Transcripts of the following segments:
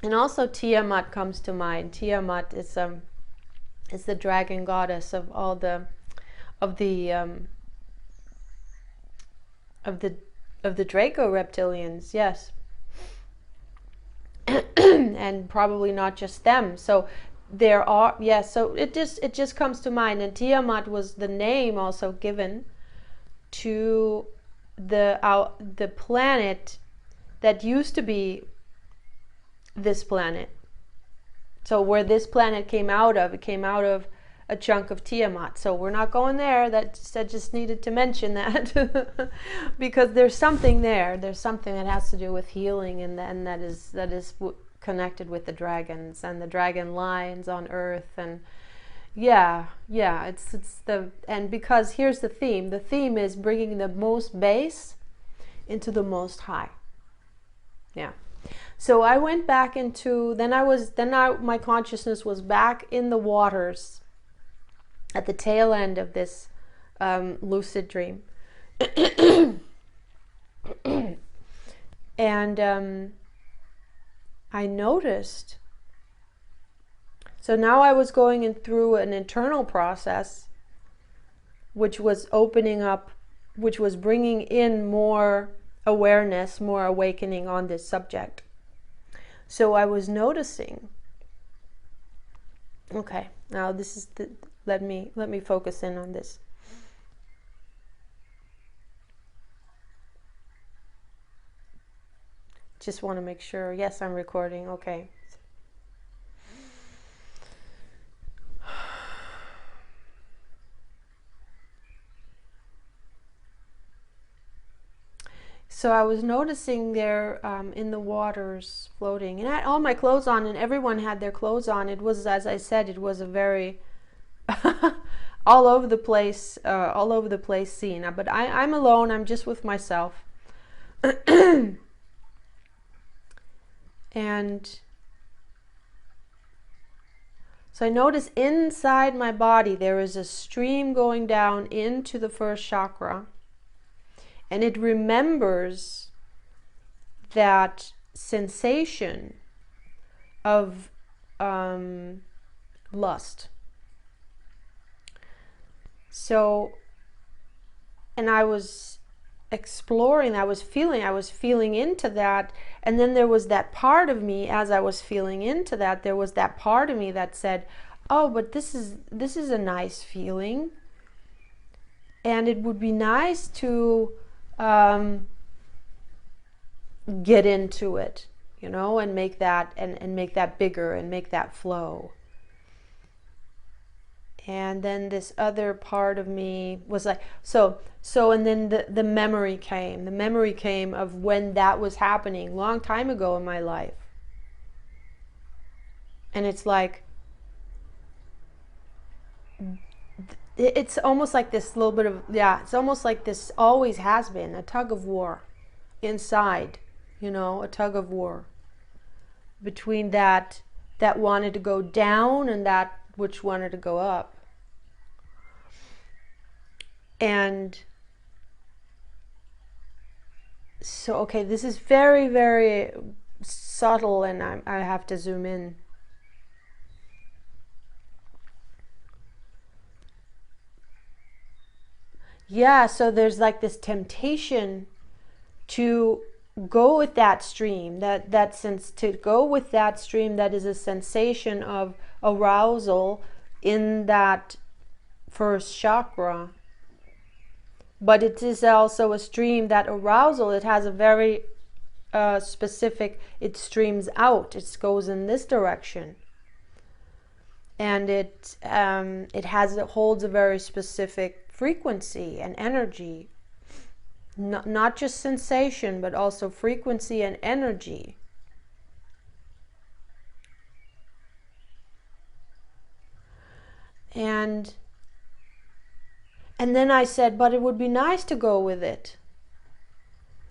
And also Tiamat comes to mind. Tiamat is the dragon goddess of all the of the of the Draco reptilians. Yes. And probably not just them. So there are, yes, so it just comes to mind. And Tiamat was the name also given to the planet that used to be this planet. So where this planet came out of, it came out of a chunk of Tiamat. So we're not going there. I just needed to mention that because there's something there. There's something that has to do with healing, and that is connected with the dragons and the dragon lines on Earth. And yeah, it's and because here's the theme. The theme is bringing the most base into the most high. Yeah. So I went back into, my consciousness was back in the waters at the tail end of this lucid dream. And I noticed, so now I was going through an internal process which was opening up, which was bringing in more awareness, more awakening on this subject. So I was noticing, okay, now this is let me focus in on this. Just want to make sure. Yes, I'm recording. Okay. So I was noticing there in the waters floating, and I had all my clothes on, and everyone had their clothes on. It was, as I said, it was a very all over the place scene. But I'm alone. I'm just with myself. And so I notice inside my body there is a stream going down into the first chakra, and it remembers that sensation of lust. So, and I was exploring, I was feeling into that, and then there was that part of me, as I was feeling into that, there was that part of me that said, oh, but this is a nice feeling, and it would be nice to get into it, you know, and make that and make that bigger and make that flow. And then this other part of me was like, so and then the memory came. The memory came of when that was happening, long time ago in my life. And it's like, it's almost like this little bit of, it's almost like this always has been, a tug of war inside, you know, a tug of war between that wanted to go down and that which wanted to go up. And so, okay, this is very, very subtle, and I have to zoom in. Yeah, so there's like this temptation to go with that stream, that sense, to go with that stream that is a sensation of arousal in that first chakra. But it is also a stream, that arousal, it has a very specific, it streams out, it goes in this direction. And it holds a very specific frequency and energy. Not just sensation, but also frequency and energy. And then I said, but it would be nice to go with it.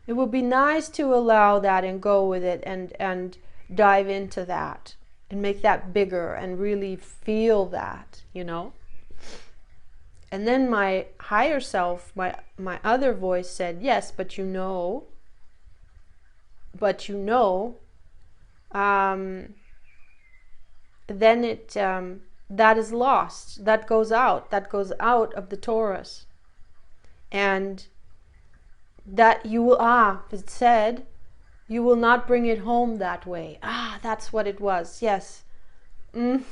It would be nice to allow that and go with it and dive into that and make that bigger and really feel that, you know. And then my higher self, my other voice said, yes, but you know, then it that is lost, that goes out of the torus, and that you will it said you will not bring it home that way. That's what it was. Yes. And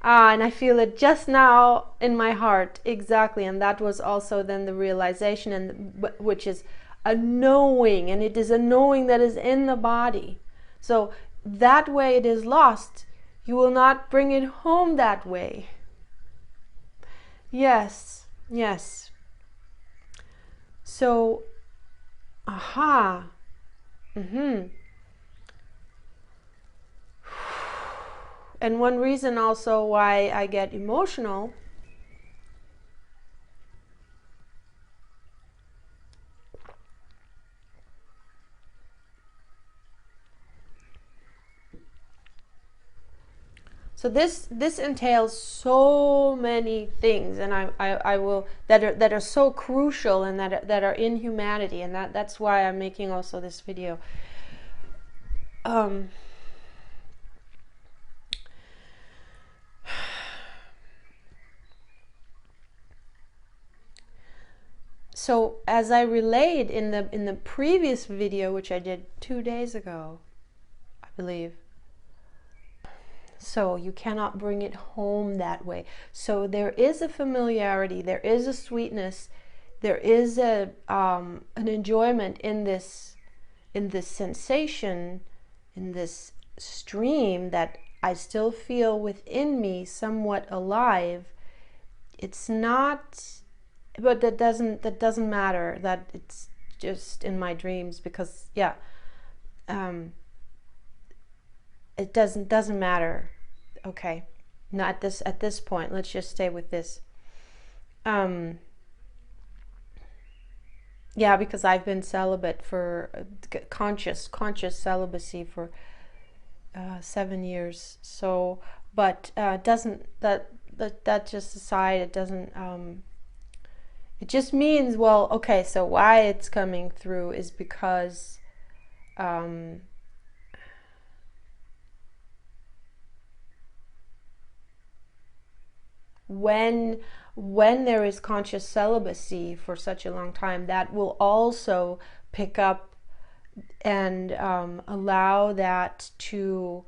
I feel it just now in my heart, exactly. And that was also then the realization, and which is a knowing, and it is a knowing that is in the body. So that way it is lost. You will not bring it home that way. Yes, yes. So, And one reason also why I get emotional so this entails so many things, and I will that are so crucial and that are in humanity, and that's why I'm making also this video. So as I relayed in the previous video, which I did 2 days ago, I believe. So you cannot bring it home that way. So there is a familiarity, there is a sweetness, there is a an enjoyment in this sensation, in this stream that I still feel within me somewhat alive. It's not, but that doesn't matter, that it's just in my dreams, because it doesn't matter. Okay, not at this point. Let's just stay with this. Yeah, because I've been celibate for conscious celibacy for 7 years. So, but doesn't that just aside? It doesn't. It just means, well, okay. So why it's coming through is because. When there is conscious celibacy for such a long time, that will also pick up and allow that to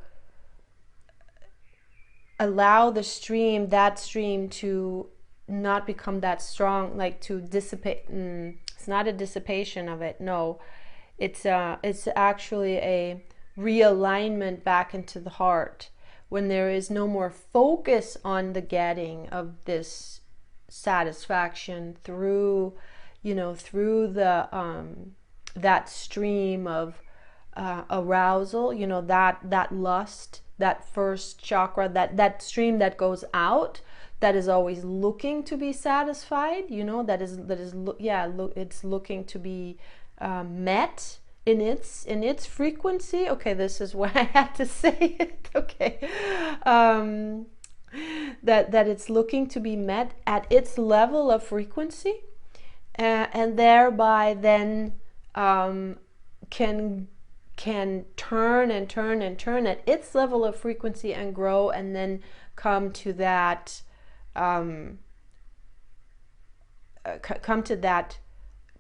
allow the stream, that stream to not become that strong, like to dissipate. It's not a dissipation of it, no, it's actually a realignment back into the heart, when there is no more focus on the getting of this satisfaction through, through the that stream of arousal, that lust, that first chakra, that stream that goes out, that is always looking to be satisfied, it's looking to be met in its frequency. Okay, this is why I had to say it. Okay, that it's looking to be met at its level of frequency, and thereby then can turn and turn and turn at its level of frequency and grow, and then come to that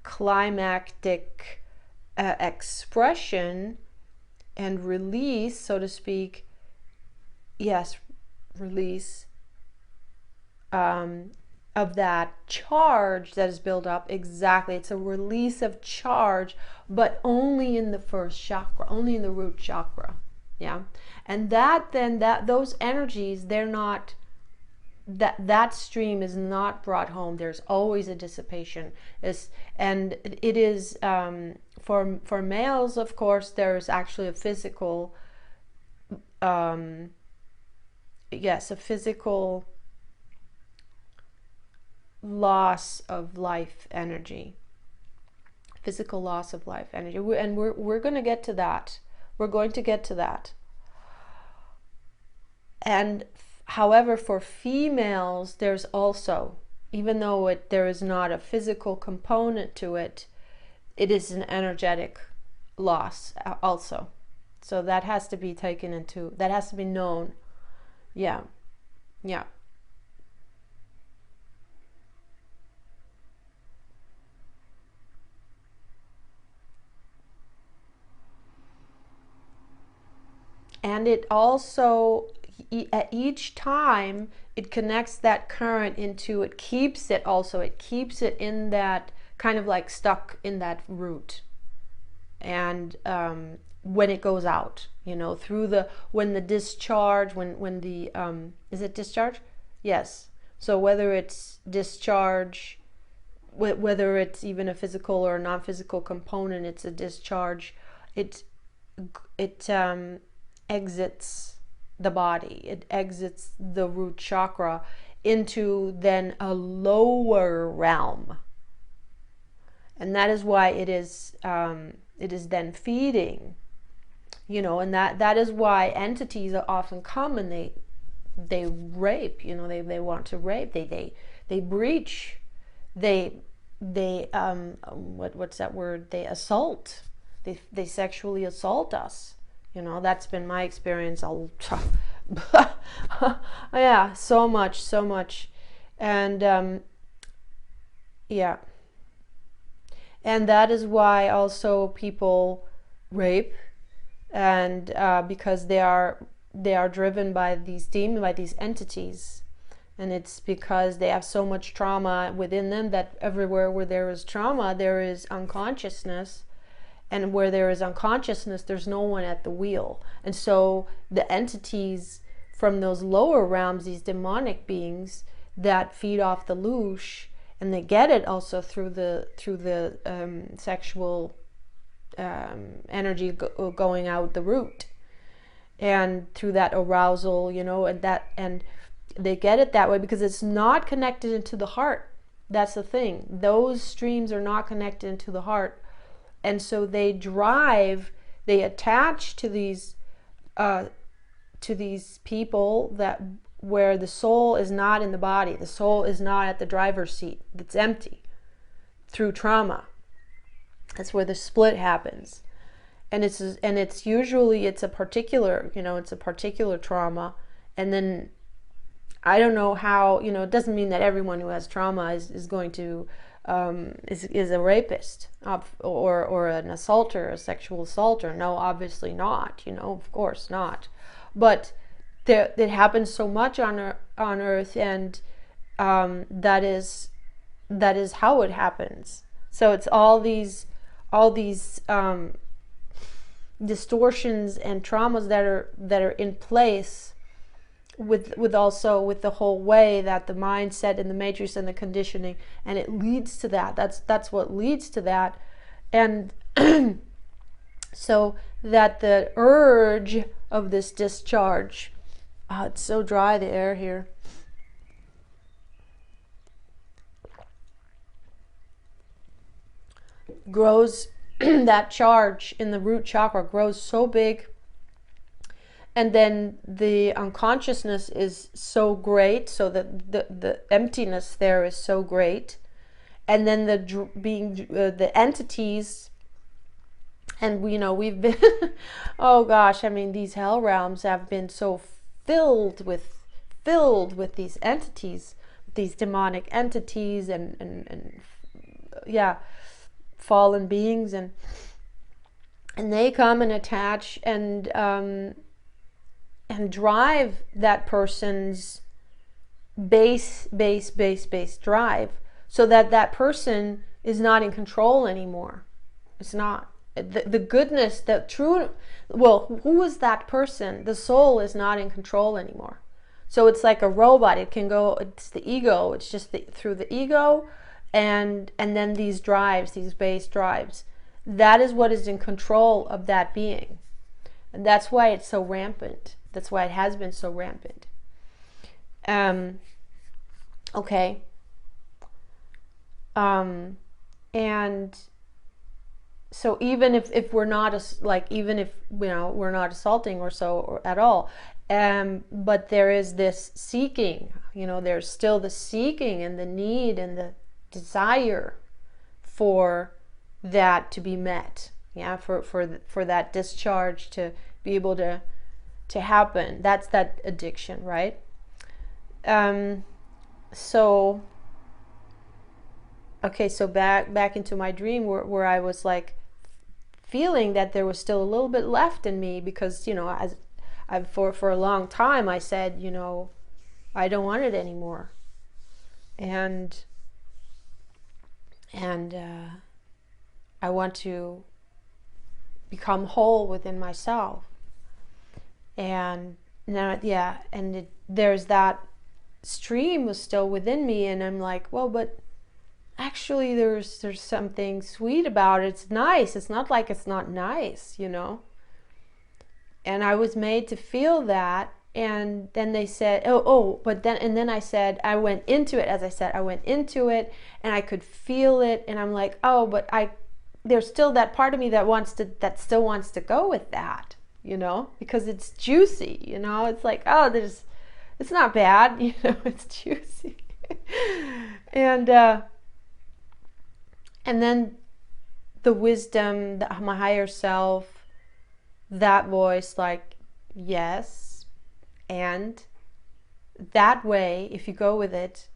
climactic expression and release, so to speak. Yes, release of that charge that is built up. Exactly, it's a release of charge, but only in the first chakra, only in the root chakra. Yeah, and those energies, they're not, that stream is not brought home. There's always a dissipation. And it is for males, of course, there's actually a physical a physical loss of life energy, physical loss of life energy, and we're going to get to that. We're going to get to that. And however, for females, there's also, even though there is not a physical component to it, it is an energetic loss also. So that has to be taken into, that has to be known. Yeah. Yeah. And it also, at each time, it connects that current into, it keeps it also, it keeps it in that, kind of like stuck in that root. And when it goes out, through the, when the discharge, when the, is it discharge? Yes. So whether it's discharge, whether it's even a physical or a non-physical component, it's a discharge. It exits the body. It exits the root chakra into then a lower realm, and that is why it is then feeding, and that is why entities often come and they rape. They want to rape. They breach. They what's that word? They assault. They sexually assault us. That's been my experience. Yeah, so much, and yeah, and that is why also people rape, and because they are driven by these demons, by these entities, and it's because they have so much trauma within them that everywhere where there is trauma, there is unconsciousness. And where there is unconsciousness, there's no one at the wheel. And so the entities from those lower realms, these demonic beings that feed off the loosh, and they get it also through the sexual energy going out the root, and through that arousal, and they get it that way because it's not connected into the heart. That's the thing. Those streams are not connected into the heart. And so they attach to these people that where the soul is not in the body, the soul is not at the driver's seat, it's empty through trauma. That's where the split happens, and it's usually a particular trauma, and then I don't know how, it doesn't mean that everyone who has trauma is going to is a rapist or an assaulter, a sexual assaulter. No, obviously not. Of course not. But it happens so much on Earth, and that is how it happens. So it's all these distortions and traumas that are in place. With the whole way that the mindset and the matrix and the conditioning, and it leads to that. That's what leads to that, and so that the urge of this discharge. It's so dry, the air here. Grows. That charge in the root chakra grows so big. And then the unconsciousness is so great, so that the emptiness there is so great, and then the entities, and we've been, oh gosh, these hell realms have been so filled with these entities, these demonic entities, and yeah, fallen beings, and they come and attach and drive that person's base drive, so that person is not in control anymore. It's not the goodness, the true. Well, who is that person? The soul is not in control anymore. So it's like a robot. It can go. It's the ego. It's just through the ego, and then these drives, these base drives. That is what is in control of that being, and that's why it's so rampant. That's why it has been so rampant. Okay. And so even if we're not even if we're not assaulting or at all, but there is this seeking. There's still the seeking and the need and the desire for that to be met. Yeah, for that discharge to be able to happen. That's that addiction, right? So okay, so back into my dream where I was like feeling that there was still a little bit left in me, because, you know, as for a long time I said, you know, I don't want it anymore, and I want to become whole within myself. And now, yeah, and there's that stream was still within me, and I'm like, well, but actually there's something sweet about it. It's nice. It's not like it's not nice, you know. And I was made to feel that. And then they said, but then I said, I went into it, as I said, I went into it and I could feel it, and I'm like, oh, but there's still that part of me that still wants to go with that, you know, because it's juicy, you know. It's like, oh, it's not bad, you know, it's juicy. And then the wisdom, my higher self, that voice, like, yes. And that way, if you go with it,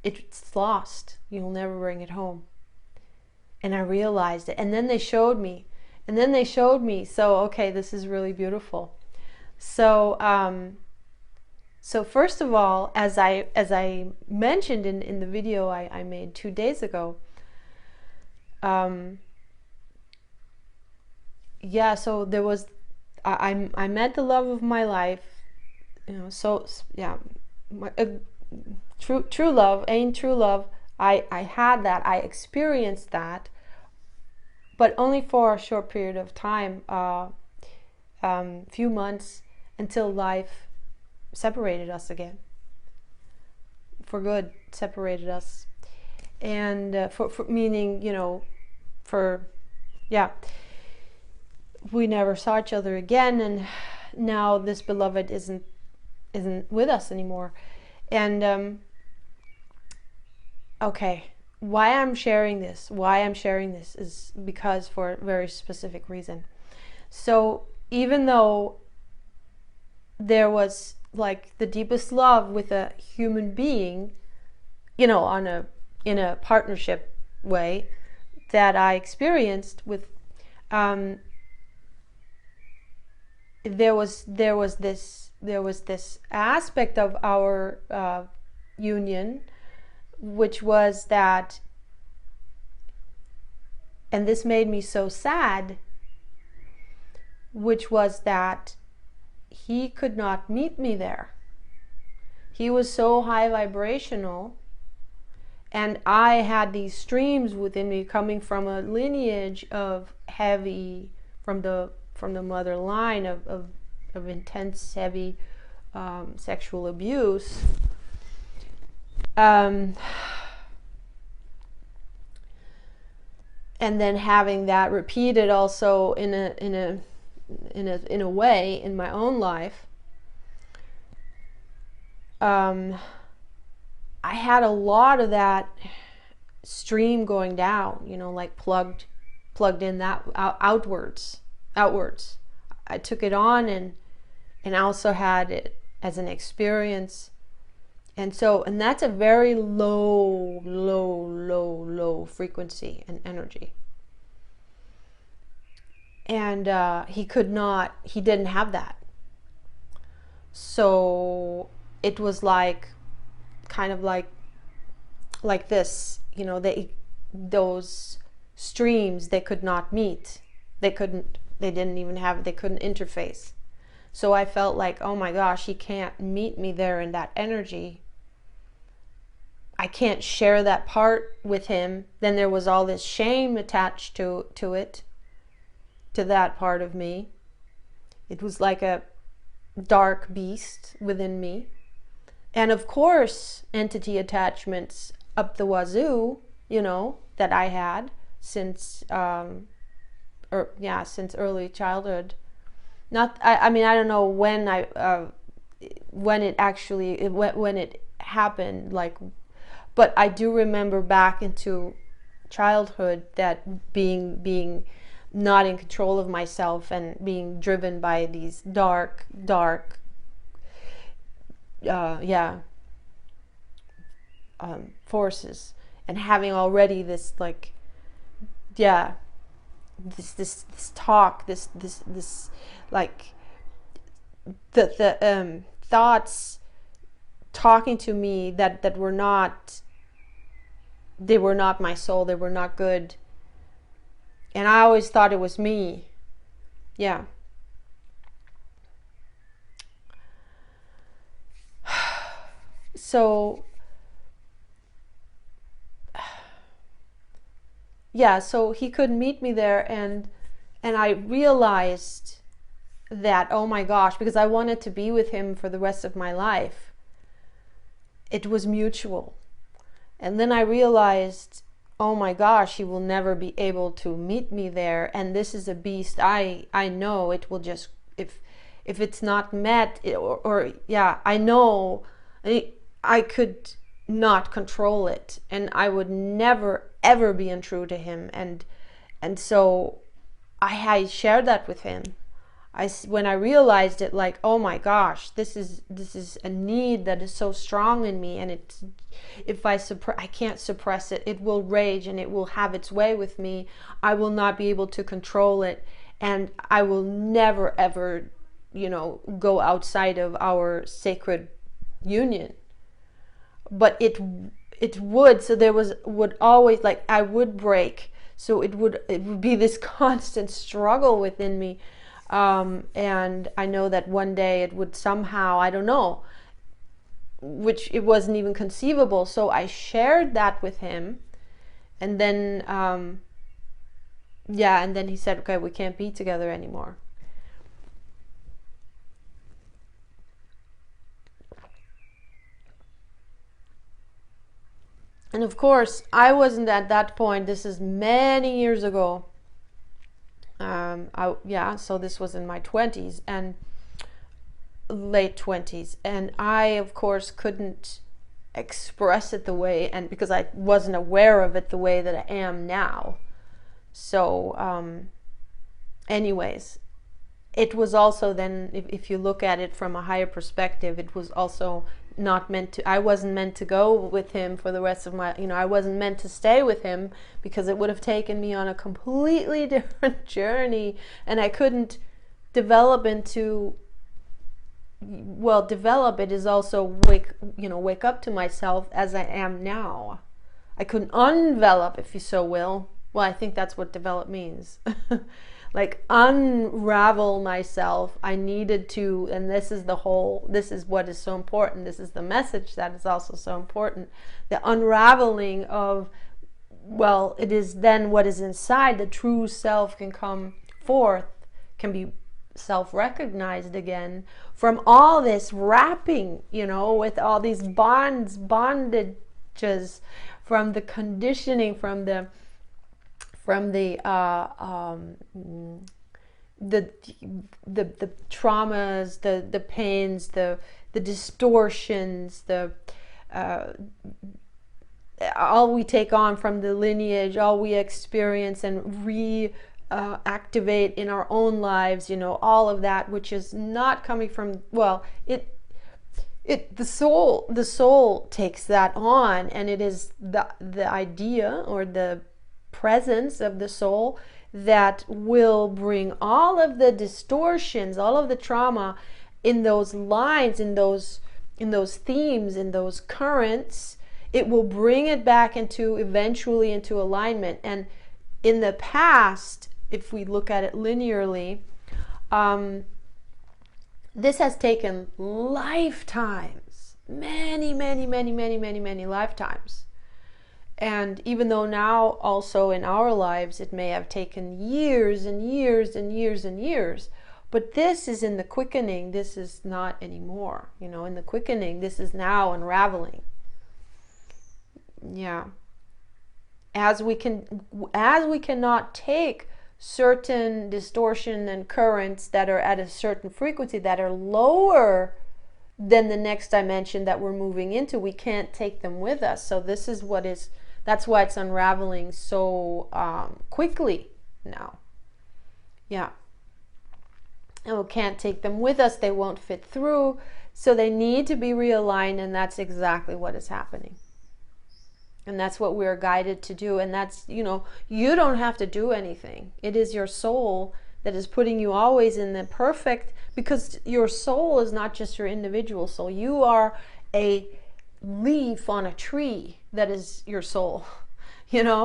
it's lost. You'll never bring it home. And I realized it. And then they showed me. So, okay, this is really beautiful. So, so first of all, as I mentioned in the video I made 2 days ago, yeah, so there was, I met the love of my life, you know. So yeah, true love, ain't true love. I had that, I experienced that, but only for a short period of time, few months, until life separated us again, for good, separated us. And for meaning, you know, yeah, we never saw each other again, and now this beloved isn't with us anymore. And okay, why I'm sharing this is because, for a very specific reason. So even though there was like the deepest love with a human being, you know, in a partnership way that I experienced with, there was this aspect of our union, which was that, and this made me so sad, which was that he could not meet me there. He was so high vibrational, and I had these streams within me coming from a lineage of heavy, from the mother line of intense, heavy sexual abuse. And then having that repeated also in a way in my own life. I had a lot of that stream going down, you know, like plugged in that outwards. I took it on and also had it as an experience. And that's a very low frequency and energy. And he didn't have that. So it was like, kind of like this, you know, those streams, they could not meet. They couldn't interface. So I felt like, oh my gosh, he can't meet me there in that energy. I can't share that part with him. Then there was all this shame attached to it, to that part of me. It was like a dark beast within me. And of course, entity attachments up the wazoo, you know, that I had since since early childhood. I mean, I don't know when when it happened, like, but I do remember back into childhood that being not in control of myself and being driven by these dark forces, and having already this like this talk, this like the thoughts talking to me that were not, they were not my soul, they were not good, and I always thought it was me. Yeah. So yeah, so he could meet me there, and I realized that, oh my gosh, because I wanted to be with him for the rest of my life. It was mutual. And then I realized, oh my gosh, he will never be able to meet me there, and this is a beast. I know it will just, if it's not met, or I know I could not control it, and I would never ever be untrue to him. And so I shared that with him. When I realized it, like, oh my gosh, this is a need that is so strong in me, and it's, if I can't suppress it, it will rage and it will have its way with me. I will not be able to control it, and I will never ever, go outside of our sacred union. But it would, so there would always, like, I would break, so it would be this constant struggle within me. And I know that one day it would somehow, I don't know, which it wasn't even conceivable. So I shared that with him, and then and then he said, okay, we can't be together anymore. And of course, I wasn't at that point. This is many years ago. So this was in my 20s and late 20s, and I of course couldn't express it the way, and because I wasn't aware of it the way that I am now. So anyways, it was also then, if you look at it from a higher perspective, it was also not meant to, I wasn't meant to go with him for the rest of my, I wasn't meant to stay with him, because it would have taken me on a completely different journey, and I couldn't develop into, well, develop it is also wake up to myself as I am now. I couldn't undevelop, if you so will. Well, I think that's what develop means. Like, unravel myself. I needed to, and this is what is so important. This is the message that is also so important. The unraveling of, well, it is then what is inside, the true self can come forth, can be self-recognized again from all this wrapping, with all these bondages, from the conditioning, from the traumas, the pains, the distortions, all we take on from the lineage, all we experience and reactivate in our own lives, all of that, which is not coming from, well, the soul takes that on, and it is the idea or the presence of the soul that will bring all of the distortions, all of the trauma in those lines, in those themes, in those currents. It will bring it back eventually into alignment. And in the past, if we look at it linearly, this has taken lifetimes, many lifetimes. And even though now also in our lives it may have taken years and years and years and years, but this is in the quickening. This is not anymore, in the quickening. This is now unraveling. Yeah. As we cannot take certain distortion and currents that are at a certain frequency, that are lower than the next dimension that we're moving into, we can't take them with us. So this is that's why it's unraveling so quickly now. Yeah. And we can't take them with us. They won't fit through. So they need to be realigned, and that's exactly what is happening. And that's what we're guided to do. And that's, you don't have to do anything. It is your soul that is putting you always in the perfect, because your soul is not just your individual soul. You are a leaf on a tree that is your soul, and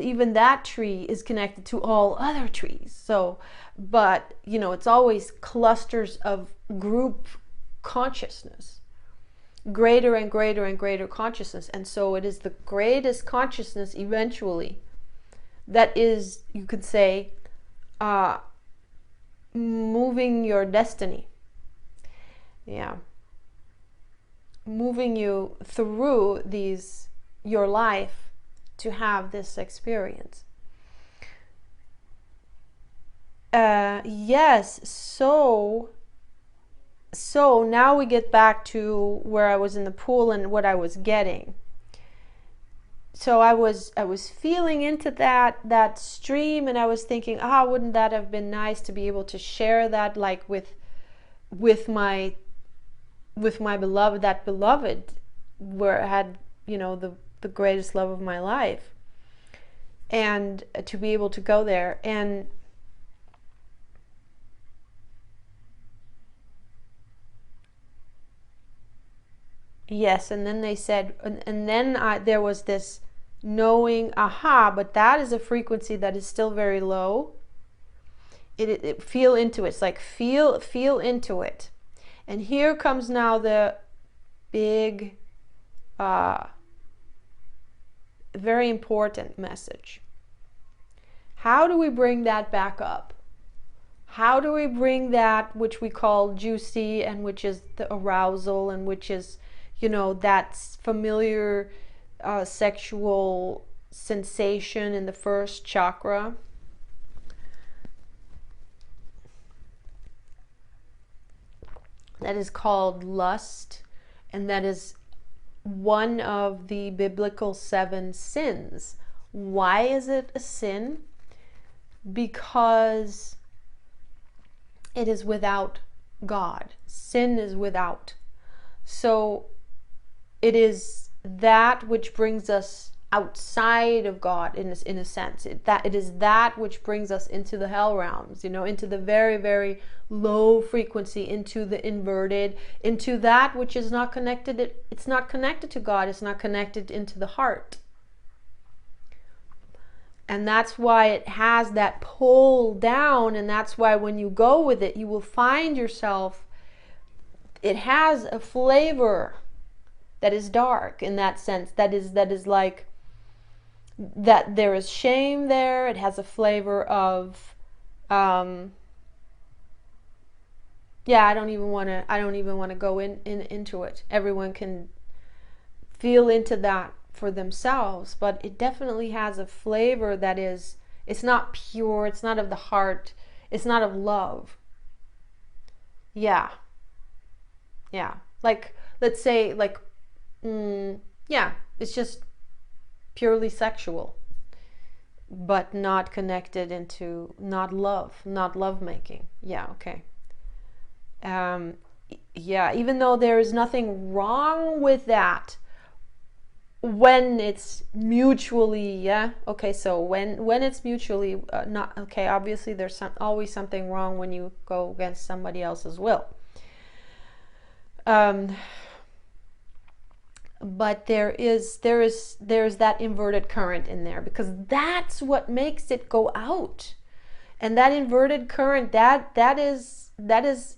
even that tree is connected to all other trees. So, but it's always clusters of group consciousness, greater and greater and greater consciousness. And so it is the greatest consciousness eventually that is, you could say, moving your destiny. Yeah. Moving you through your life to have this experience. Yes, so now we get back to where I was in the pool and what I was getting. So I was feeling into that stream, and I was thinking, wouldn't that have been nice to be able to share that, like with my beloved, that beloved, where I had the greatest love of my life, and to be able to go there. And yes, and then they said, and then there was this knowing, but that is a frequency that is still very low. It feel into it. It's like feel into it. And here comes now the big, very important message. How do we bring that back up? How do we bring that which we call juicy, and which is the arousal, and which is, that familiar sexual sensation in the first chakra? That is called lust, and that is one of the biblical 7 sins. Why is it a sin? Because it is without God. Sin is without. So it is that which brings us outside of God, in a sense. It is that which brings us into the hell realms, into the very, very low frequency, into the inverted, into that which is not connected. It's not connected to God. It's not connected into the heart. And that's why it has that pull down, and that's why when you go with it, you will find yourself, it has a flavor that is dark in that sense. That is like, that there is shame there. It has a flavor of, I don't even want to go into it. Everyone can feel into that for themselves, but it definitely has a flavor that is, it's not pure, it's not of the heart, it's not of love. Yeah. Like, let's say, like, it's just purely sexual, but not connected into, not love making. Okay. Even though there is nothing wrong with that when it's mutually, so when it's mutually not okay, obviously there's always something wrong when you go against somebody else's will. But there is that inverted current in there, because that's what makes it go out. And that inverted current, that is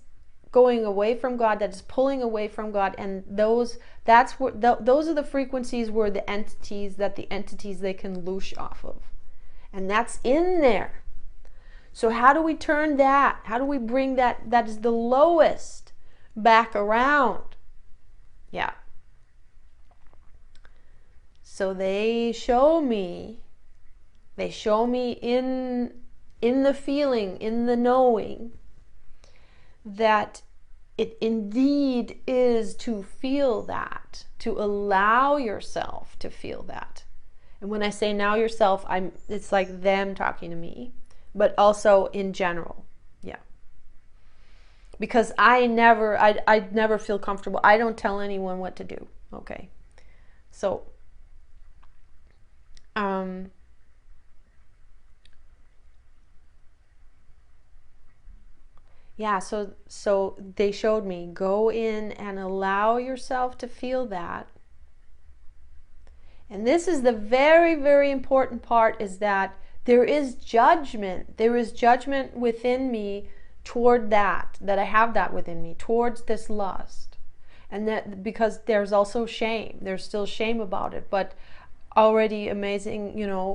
going away from God, that is pulling away from God. And those are the frequencies where the entities they can loosh off of. And that's in there. So how do we turn that? How do we bring that is the lowest back around? Yeah. So they show me in the feeling, in the knowing, that it indeed is to feel that, to allow yourself to feel that. And when I say now yourself, it's like them talking to me, but also in general. Yeah. Because I never feel comfortable. I don't tell anyone what to do. Okay. So, yeah, so they showed me, go in and allow yourself to feel that. And this is the very, very important part, is that there is judgment. There is judgment within me toward that I have that within me, towards this lust. And that because there's also shame. There's still shame about it, but already amazing,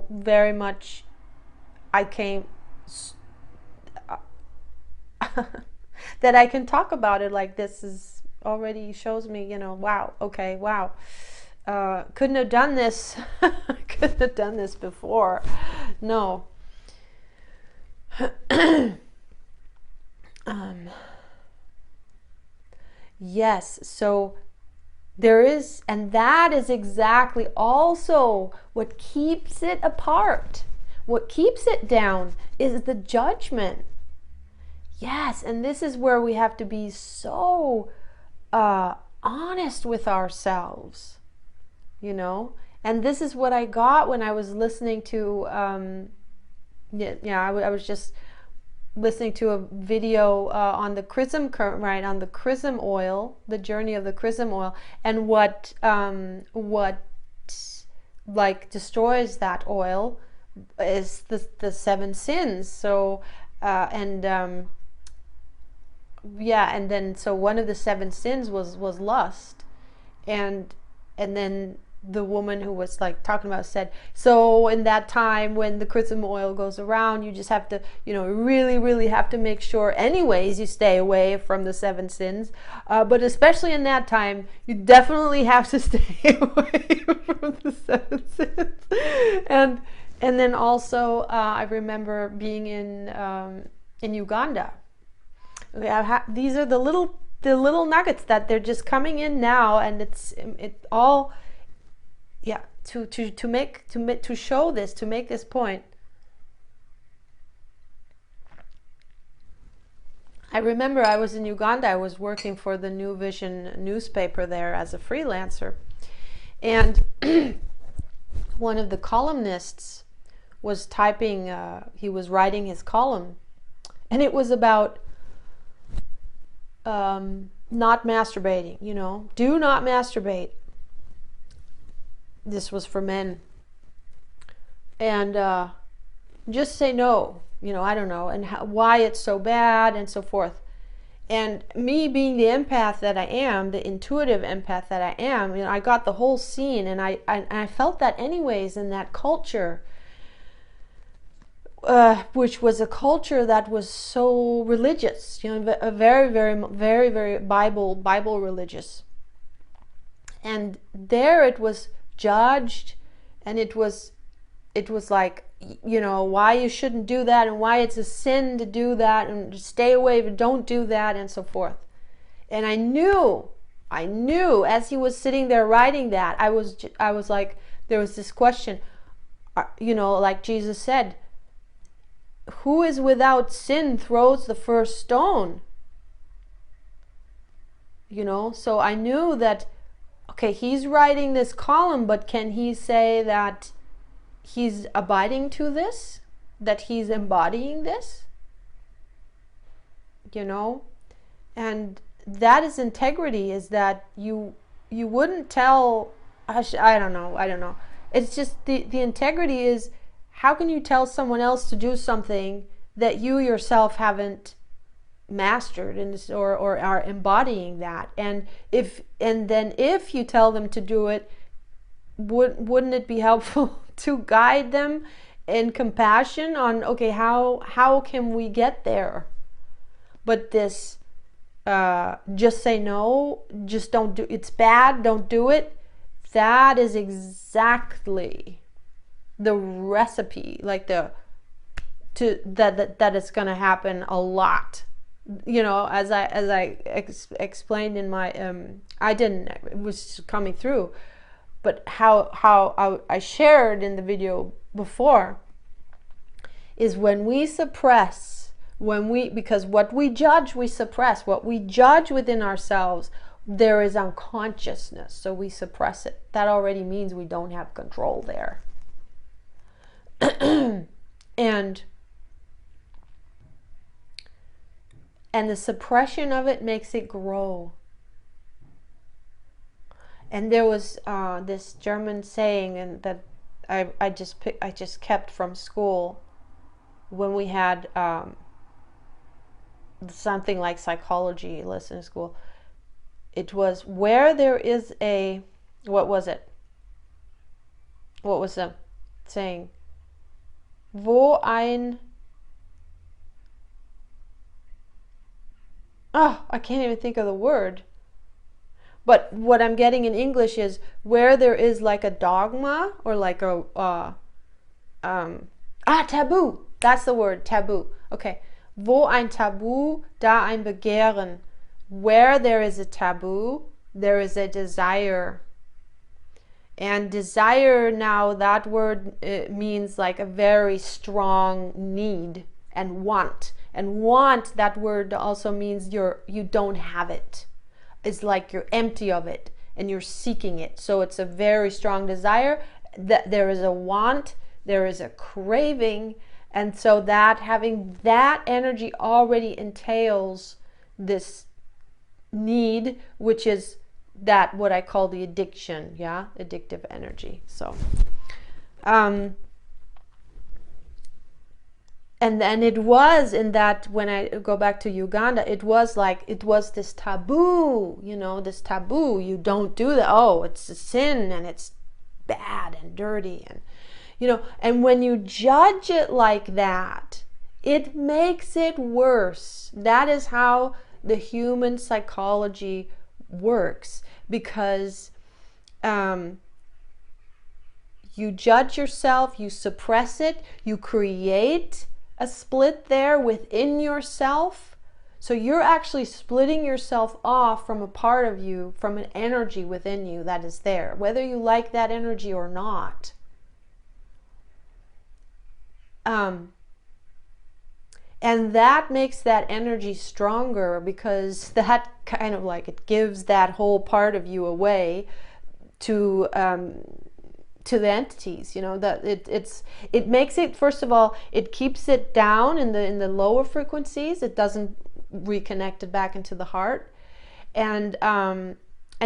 very much I came that I can talk about it like this is already shows me, wow, okay, wow. Couldn't have done this. Couldn't have done this before. No. Yes, so there is, and that is exactly also what keeps it apart. What keeps it down is the judgment. Yes, and this is where we have to be so honest with ourselves, And this is what I got when I was listening to, I was just listening to a video on the chrism current, right, on the chrism oil, the journey of the chrism oil, and what like destroys that oil is the 7 sins. So and then so one of the 7 sins was lust, and then the woman who was like talking about said, so in that time when the chrism oil goes around, you just have to, really, really have to make sure anyways you stay away from the 7 sins, but especially in that time, you definitely have to stay away from the 7 sins. And then also I remember being in Uganda. Okay, these are the little nuggets that they're just coming in now, and it all, yeah, to show this, to make this point. I remember I was in Uganda. I was working for the New Vision newspaper there as a freelancer, and one of the columnists was typing. He was writing his column, and it was about not masturbating. Do not masturbate. This was for men, and just say no, I don't know, and why it's so bad and so forth. And me being the empath that I am, the intuitive empath that I am, I got the whole scene, and I felt that anyways in that culture, which was a culture that was so religious, a very, very, very, very Bible religious, and there it was judged, and it was like, why you shouldn't do that, and why it's a sin to do that, and stay away, but don't do that, and so forth. And I knew as he was sitting there writing that, I was like, there was this question, like Jesus said, who is without sin throws the first stone. So I knew that, okay, he's writing this column, but can he say that he's abiding to this, that he's embodying this? And that is integrity, is that you wouldn't tell, I don't know. It's just the integrity is, how can you tell someone else to do something that you yourself haven't mastered or are embodying that? And then if you tell them to do it, wouldn't it be helpful to guide them in compassion on, okay, how can we get there? But this just say no, just don't do, it's bad, don't do it, that is exactly the recipe, like that it's going to happen a lot. As I explained in my, it was coming through, But how I shared in the video before is when we suppress, because what we judge, we suppress. What we judge within ourselves, there is unconsciousness, so we suppress it. That already means we don't have control there. and the suppression of it makes it grow. And there was this German saying, and that I just kept from school when we had something like psychology lesson in school. It was, where there is a, what was it? What was the saying? Wo ein, I can't even think of the word. But what I'm getting in English is, where there is like a dogma or like a taboo. That's the word, taboo. Okay. Wo ein Tabu, da ein Begehren. Where there is a taboo, there is a desire. And desire, now that word means like a very strong need and want. And want, that word also means you don't have it. It's like you're empty of it and you're seeking it. So it's a very strong desire. That there is a want, there is a craving, and so that having that energy already entails this need, which is that what I call the addiction, addictive energy. So and then it was in that, when I go back to Uganda, it was this taboo, this taboo. You don't do that. Oh, it's a sin and it's bad and dirty. And, and when you judge it like that, it makes it worse. That is how the human psychology works, because you judge yourself, you suppress it, you create a split there within yourself. So you're actually splitting yourself off from a part of you, from an energy within you that is there, whether you like that energy or not. And that makes that energy stronger, because that kind of like, it gives that whole part of you away to the entities, that it makes it, first of all, it keeps it down in the lower frequencies. It doesn't reconnect it back into the heart, and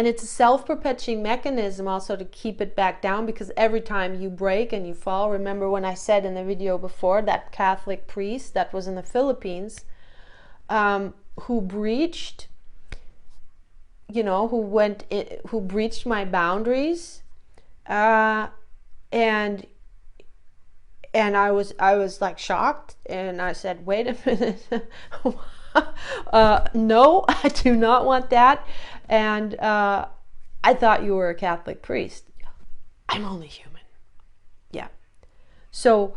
it's a self-perpetuating mechanism also to keep it back down, because every time you break and you fall, remember when I said in the video before, that Catholic priest that was in the Philippines, who breached, who breached my boundaries. And I was like shocked, and I said, wait a minute. No, I do not want that. And I thought you were a Catholic priest. I'm only human. Yeah. So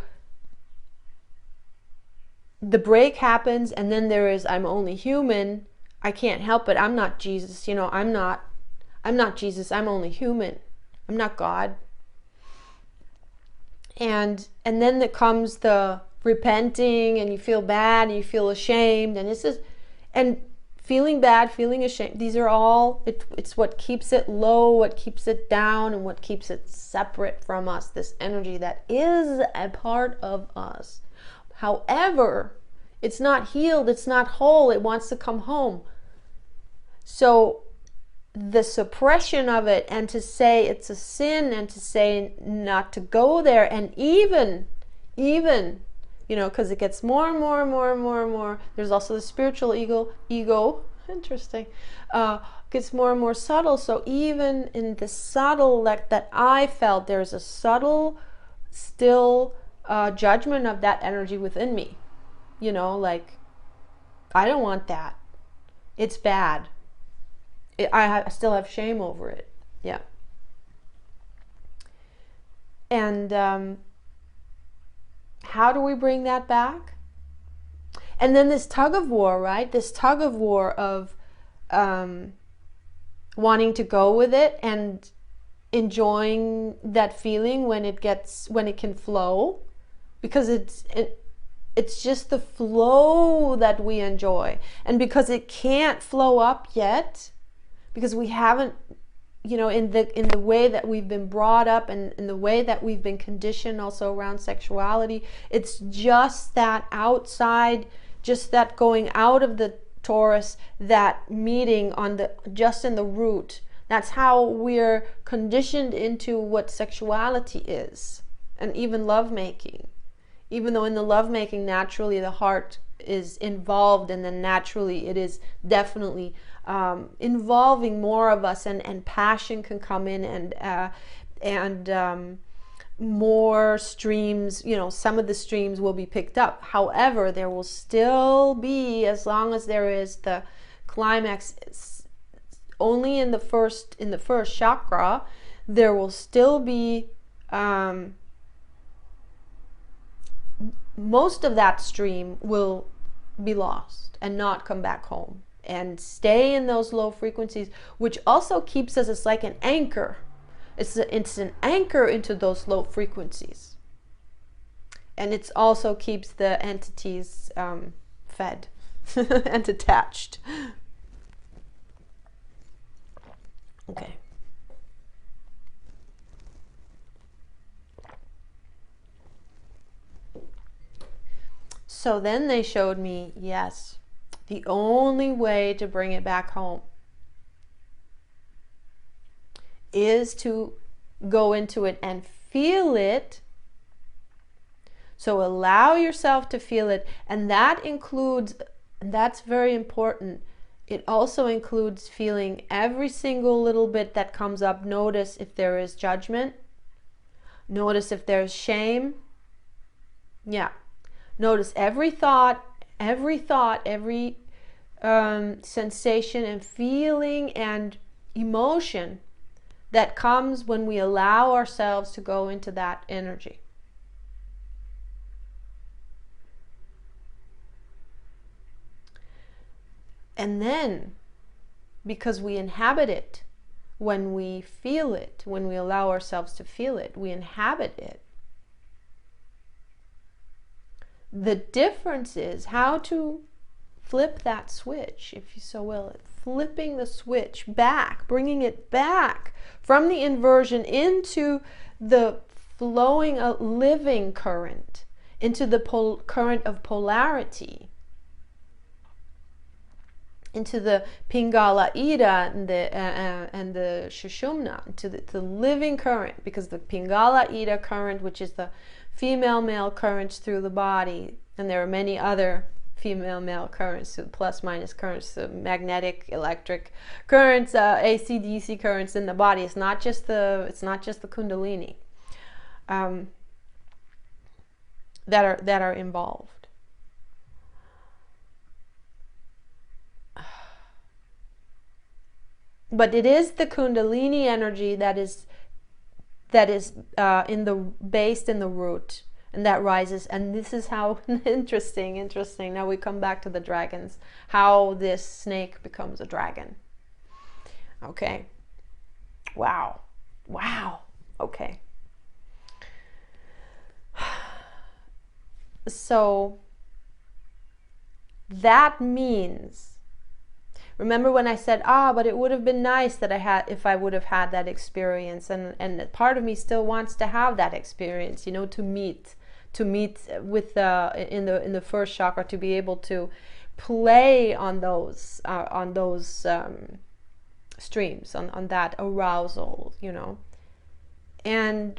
the break happens, and then there is, I'm only human. I can't help it. I'm not Jesus. I'm not Jesus. I'm only human. I'm not God. And then there comes the repenting, and you feel bad, and you feel ashamed, and and feeling bad, feeling ashamed, these are all, it's what keeps it low, what keeps it down, and what keeps it separate from us, this energy that is a part of us. However, it's not healed, it's not whole, it wants to come home. So the suppression of it, and to say it's a sin, and to say not to go there, and even because it gets more and more and more and more and more. There's also the spiritual ego, interesting, gets more and more subtle. So even in the subtle, that I felt, there's a subtle still judgment of that energy within me, like, I don't want that, it's bad. I still have shame over it. Yeah. And how do we bring that back? And then this tug of war, right? This tug of war of wanting to go with it, and enjoying that feeling when it can flow, because it's just the flow that we enjoy. And because it can't flow up yet, because we haven't, in the way that we've been brought up and in the way that we've been conditioned also around sexuality, it's just that outside, just that going out of the Taurus, that meeting just in the root. That's how we're conditioned into what sexuality is, and even lovemaking. Even though in the lovemaking, naturally the heart is involved, and then naturally it is definitely involving more of us, and passion can come in, and more streams, some of the streams will be picked up. However, there will still be, as long as there is the climax only in the first chakra, there will still be most of that stream will be lost and not come back home and stay in those low frequencies, which also keeps us, it's like an anchor. It's an anchor into those low frequencies. And it also keeps the entities fed and attached. Okay. So then they showed me, yes, the only way to bring it back home is to go into it and feel it. So allow yourself to feel it. And that includes, and that's very important, it also includes feeling every single little bit that comes up. Notice if there is judgment. Notice if there's shame. Yeah. Notice every thought, every sensation and feeling and emotion that comes when we allow ourselves to go into that energy. And then, because we inhabit it, when we feel it, when we allow ourselves to feel it, we inhabit it. The difference is how to flip that switch, if you so will. Flipping the switch back, bringing it back from the inversion into the flowing, living current, into the current of polarity, into the Pingala Ida and the Shushumna, into the living current, because the Pingala Ida current, which is the female-male currents through the body, and there are many other female-male currents, plus minus currents, magnetic, electric currents, AC, DC currents in the body. It's not just the Kundalini that are involved. But it is the Kundalini energy that is based in the root, and that rises. And this is how interesting. Now we come back to the dragons, how this snake becomes a dragon. Okay. Wow. Okay. So that means, remember when I said, but it would have been nice that if I would have had that experience, and part of me still wants to have that experience, to meet with in the first chakra, to be able to play on those streams, on that arousal,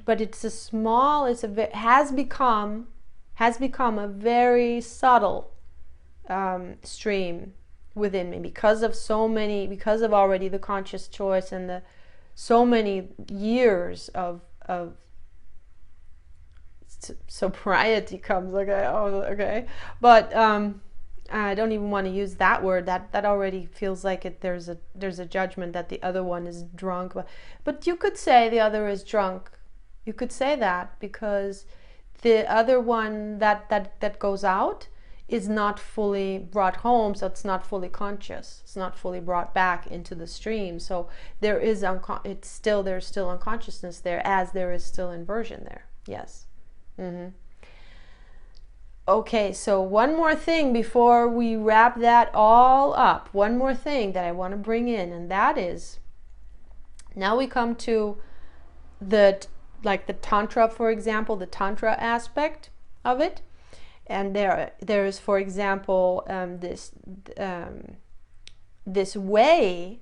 but has become a very subtle stream within me, because of already the conscious choice and so many years of sobriety comes. Okay, but I don't even want to use that word. That already feels like there's a judgment that the other one is drunk, but you could say the other is drunk. You could say that, because the other one that goes out is not fully brought home, so it's not fully conscious, it's not fully brought back into the stream. So there is there's still unconsciousness there, as there is still inversion there. Yes. Okay, so one more thing before we wrap that all up. One more thing that I want to bring in, and that is, now we come to the Tantra, for example, the Tantra aspect of it. And there is, for example, this way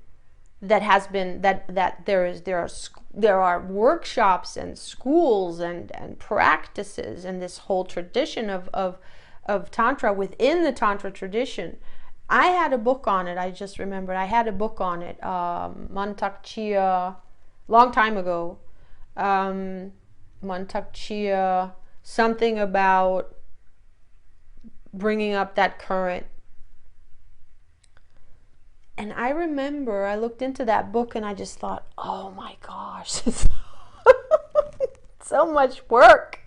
that has been, that there are workshops and schools and practices, and this whole tradition of Tantra within the Tantra tradition. I had a book on it. I just remembered I had a book on it, Mantak Chia, long time ago. Mantak Chia, something about bringing up that current. And I remember I looked into that book and I just thought, oh my gosh, so much work,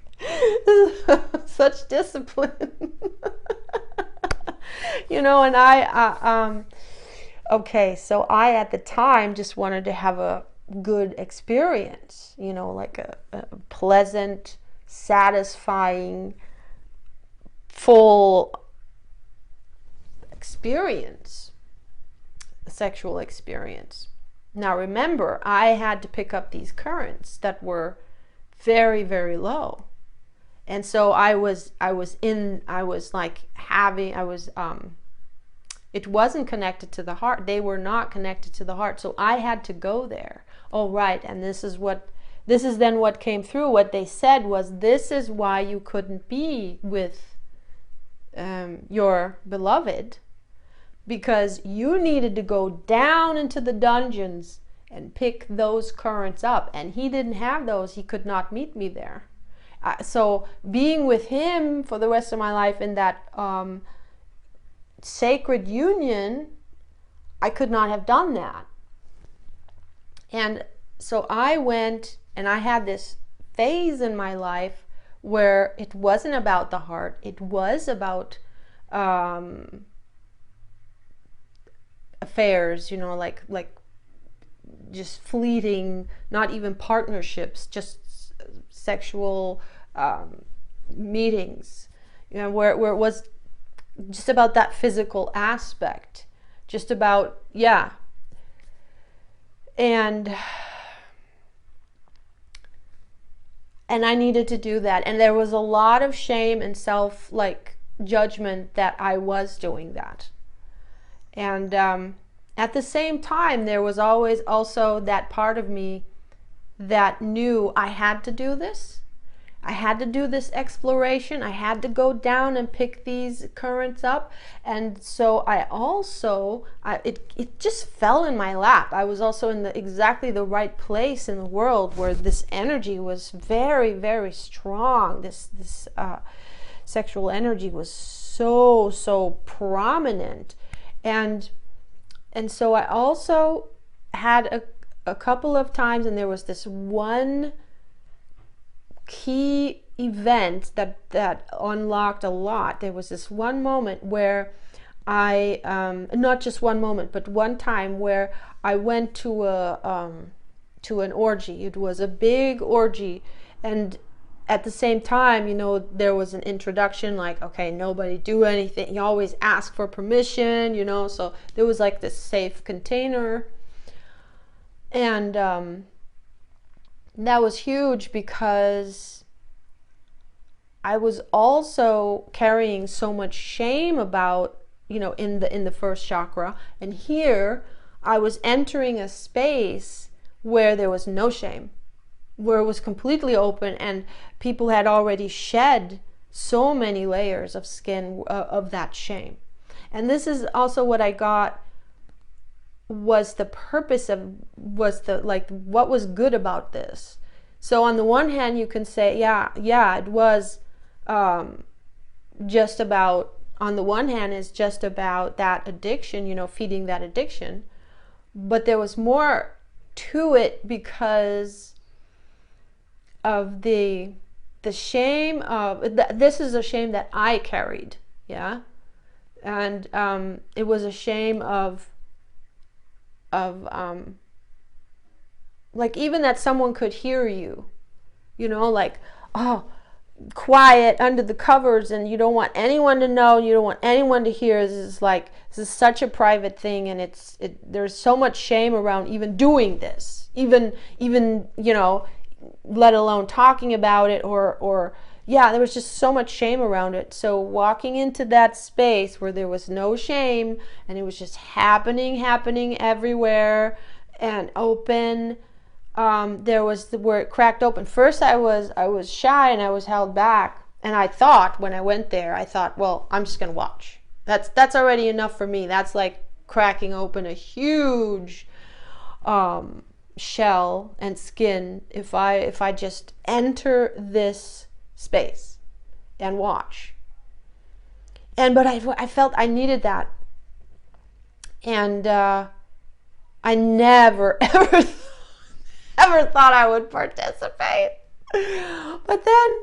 such discipline. You know, and okay, so I at the time just wanted to have a good experience, you know, like a pleasant, satisfying, full experience, a sexual experience. Now remember, I had to pick up these currents that were very, very low. And so it wasn't connected to the heart. They were not connected to the heart. So I had to go there. Oh, right. And this is then what came through. What they said was, this is why you couldn't be with your beloved, because you needed to go down into the dungeons and pick those currents up, and he didn't have those. He could not meet me there. So being with him for the rest of my life in that sacred union, I could not have done that. And so I went, and I had this phase in my life where it wasn't about the heart. It was about affairs, you know, like just fleeting, not even partnerships, just sexual meetings, you know, where it was just about that physical aspect, just about, yeah. And I needed to do that. And there was a lot of shame and judgment that I was doing that. And at the same time, there was always also that part of me that knew I had to do this. I had to do this exploration. I had to go down and pick these currents up. And so it just fell in my lap. I was also in exactly the right place in the world where this energy was very, very strong. This sexual energy was so prominent. And so I also had a couple of times, and there was this one key event that unlocked a lot. There was this one moment where I, not just one moment, but one time where I went to an orgy. It was a big orgy, and at the same time, you know, there was an introduction, like, okay, nobody do anything. You always ask for permission, you know, so there was like this safe container. And that was huge because I was also carrying so much shame about, you know, in the first chakra. And here I was entering a space where there was no shame, where it was completely open, and people had already shed so many layers of skin of that shame. And this is also what I got was the purpose of, what was good about this. So on the one hand, you can say, yeah, it was just about, on the one hand, it's just about that addiction, you know, feeding that addiction. But there was more to it because of the shame of, this is a shame that I carried. yeah. And it was a shame of like even that someone could hear you, you know, like, oh, quiet under the covers, and you don't want anyone to know, you don't want anyone to hear. This is such a private thing, and there's so much shame around even doing this, even you know, let alone talking about it, or yeah, there was just so much shame around it. So walking into that space where there was no shame and it was just happening everywhere and open, there was where it cracked open. First I was shy and I was held back, and I thought when I went there, I thought, well, I'm just gonna watch. That's already enough for me. That's like cracking open a huge shell and skin if I just enter this space and watch. But I felt I needed that, and I never ever thought I would participate. But then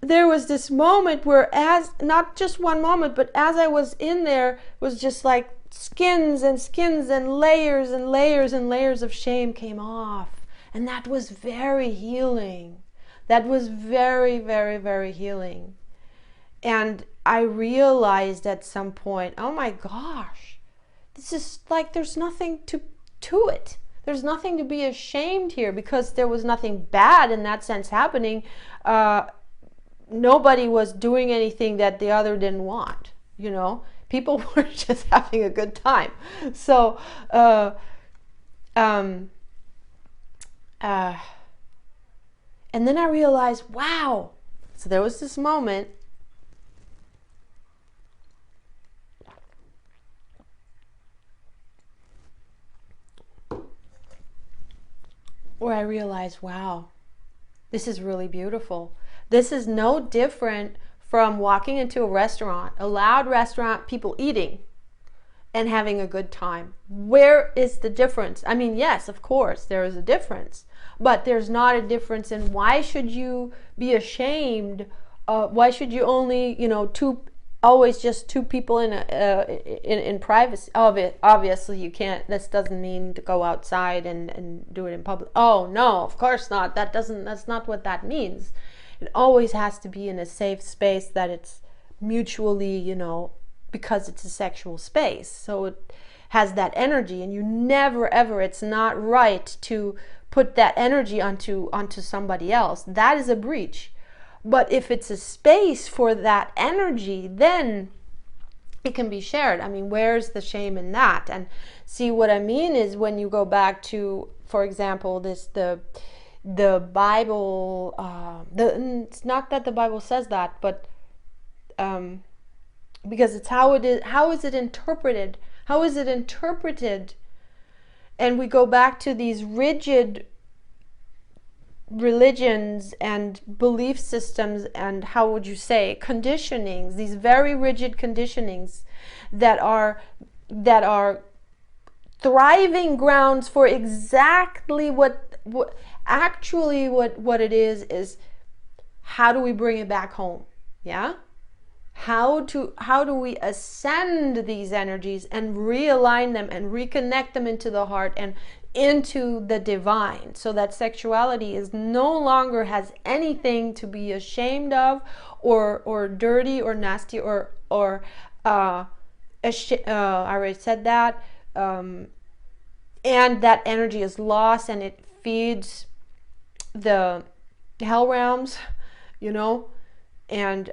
there was this moment where, as not just one moment, but as I was in there, it was just like skins and layers and layers and layers of shame came off. And that was very healing. That was very, very, very healing. And I realized at some point, oh my gosh, this is like, there's nothing to it. There's nothing to be ashamed here, because there was nothing bad in that sense happening. Nobody was doing anything that the other didn't want, you know. People were just having a good time. So, and then I realized, wow. So there was this moment where I realized, wow, this is really beautiful. This is no different from walking into a restaurant, a loud restaurant, people eating and having a good time. Where is the difference? I mean, yes, of course, there is a difference, but there's not a difference in why should you be ashamed? Why should you only, you know, always just two people in privacy? Obviously you can't. This doesn't mean to go outside and do it in public. Oh no, of course not. That's not what that means. It always has to be in a safe space that it's mutually, you know, because it's a sexual space. So it has that energy, and you never ever, it's not right to put that energy onto somebody else. That is a breach. But if it's a space for that energy, then it can be shared. I mean, where's the shame in that? And see, what I mean is, when you go back to, for example, the Bible, it's not that the Bible says that, but because it's how it is. How is it interpreted? How is it interpreted? And we go back to these rigid religions and belief systems, and how would you say, conditionings, these very rigid conditionings that are thriving grounds for exactly what it is how do we bring it back home? Yeah, how do we ascend these energies and realign them and reconnect them into the heart and into the divine, so that sexuality is no longer has anything to be ashamed of, or dirty or nasty, or I already said that, and that energy is lost, and it feeds the hell realms, you know, and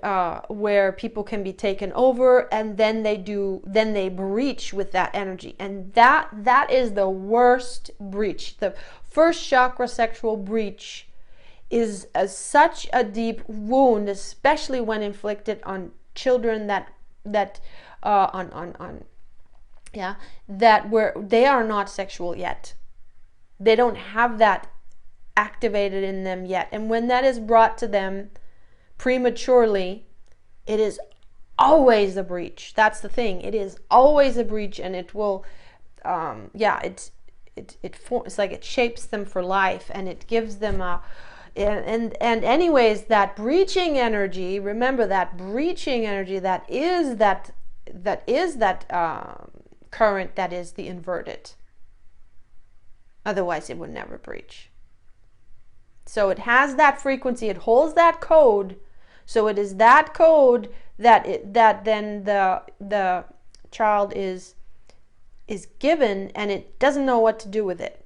where people can be taken over, and then they breach with that energy, and that is the worst breach. The first chakra sexual breach is such a deep wound, especially when inflicted on children that where they are not sexual yet. They don't have that activated in them yet, and when that is brought to them prematurely, it is always a breach. That's the thing. It is always a breach, and it will, it's like it shapes them for life, and it gives them and anyways, that breaching energy, remember that breaching energy, that is that current that is the inverted. Otherwise it would never breach. So it has that frequency, it holds that code. So it is that code that then the child is given, and it doesn't know what to do with it.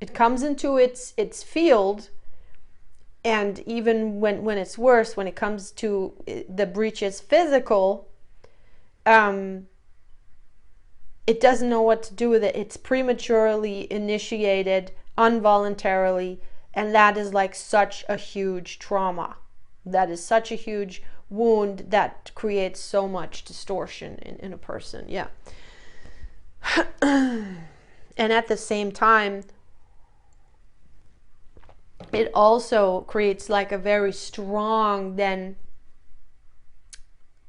It comes into its field, and even when it's worse, when it comes to the breaches physical, it doesn't know what to do with it. It's prematurely initiated, involuntarily, and that is like such a huge trauma. That is such a huge wound that creates so much distortion in a person. Yeah. And at the same time, it also creates like a very strong then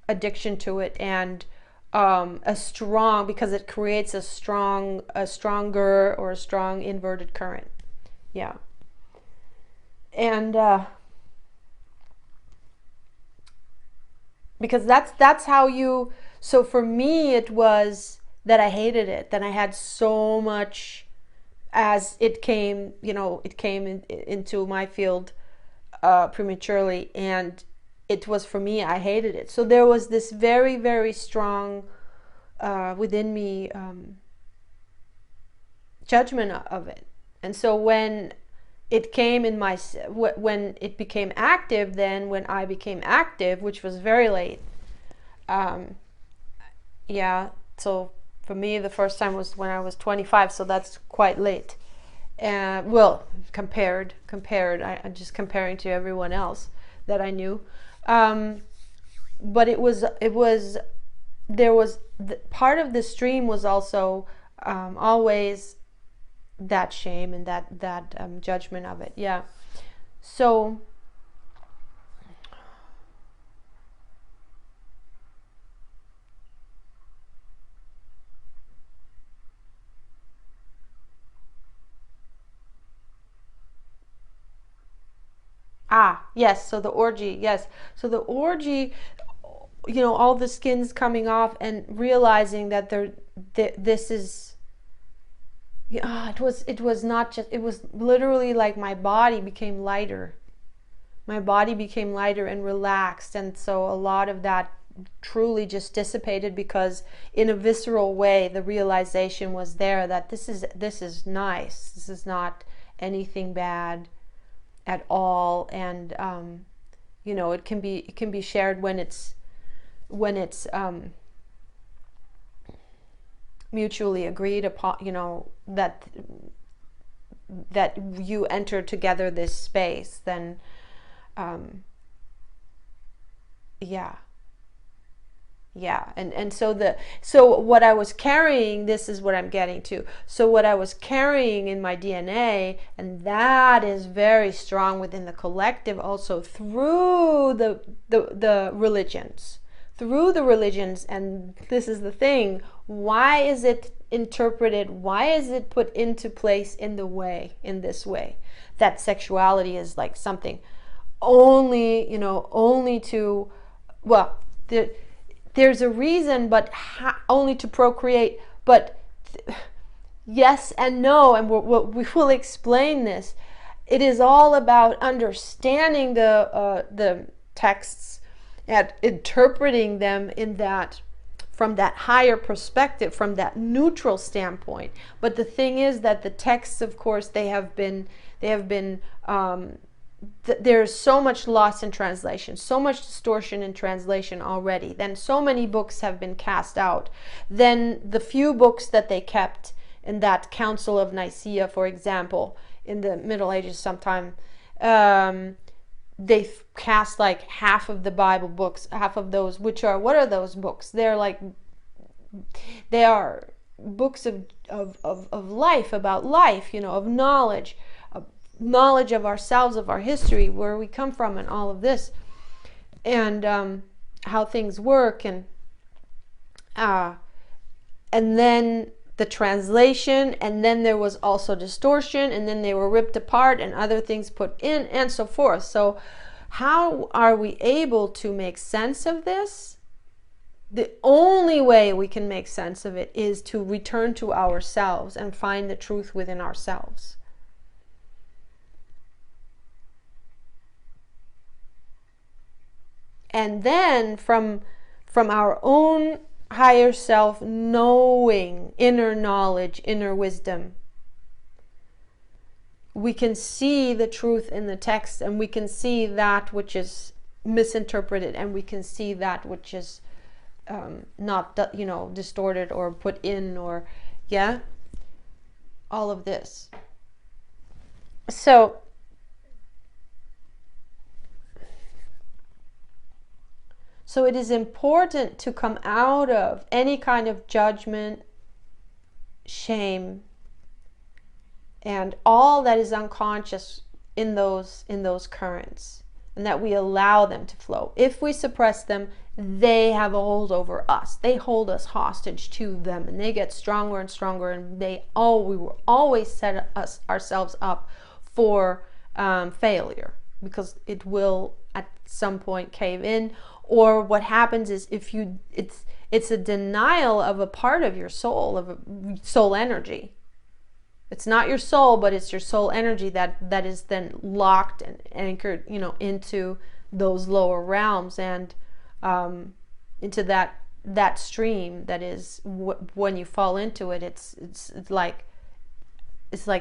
addiction to it, and because it creates a stronger or a strong inverted current. Yeah. And because that's how you, so for me it was that I hated it, that I had so much, as it came, into my field prematurely, and it was, for me, I hated it. So there was this very, very strong within me judgment of it. And so when it came in when it became active, then when I became active, which was very late, so for me the first time was when I was 25, so that's quite late. Well, compared, I'm just comparing to everyone else that I knew. But there was part of the stream was also always that shame and that judgment of it. Yeah. So yes, so the orgy, yes. So the orgy, all the skin's coming off and realizing that this is, it was not just, it was literally like my body became lighter. My body became lighter and relaxed, and so a lot of that truly just dissipated, because in a visceral way the realization was there that this is nice. This is not anything bad at all, and it can be shared when it's mutually agreed upon, that you enter together this space, then and so what I was carrying, this is what I'm getting to. So what I was carrying in my DNA, and that is very strong within the collective also through the religions. Through the religions, and this is the thing, why is it interpreted, why is it put into place in this way, that sexuality is like something only to, well, there's a reason, but only to procreate. But yes and no, and we will explain this. It is all about understanding the texts and interpreting them from that higher perspective, from that neutral standpoint. But the thing is that the texts, of course, there's so much loss in translation, so much distortion in translation already. Then so many books have been cast out. Then the few books that they kept in that Council of Nicaea, for example, in the Middle Ages sometime, they cast like half of the Bible books, half of those, what are those books? They are books of life, about life, of knowledge of ourselves, of our history, where we come from, and all of this, and how things work, and then the translation, and then there was also distortion, and then they were ripped apart and other things put in, and so forth. So how are we able to make sense of this? The only way we can make sense of it is to return to ourselves and find the truth within ourselves. And then from our own higher self, knowing, inner knowledge, inner wisdom, we can see the truth in the text, and we can see that which is misinterpreted, and we can see that which is not, distorted or put in, or all of this. So it is important to come out of any kind of judgment, shame, and all that is unconscious in those currents, and that we allow them to flow. If we suppress them, they have a hold over us. They hold us hostage to them, and they get stronger and stronger, and we will always set ourselves up for failure, because it will at some point cave in. Or what happens is, it's a denial of a part of your soul, of a soul energy. It's not your soul, but it's your soul energy that is then locked and anchored, into those lower realms, and into that stream that is, when you fall into it, it's like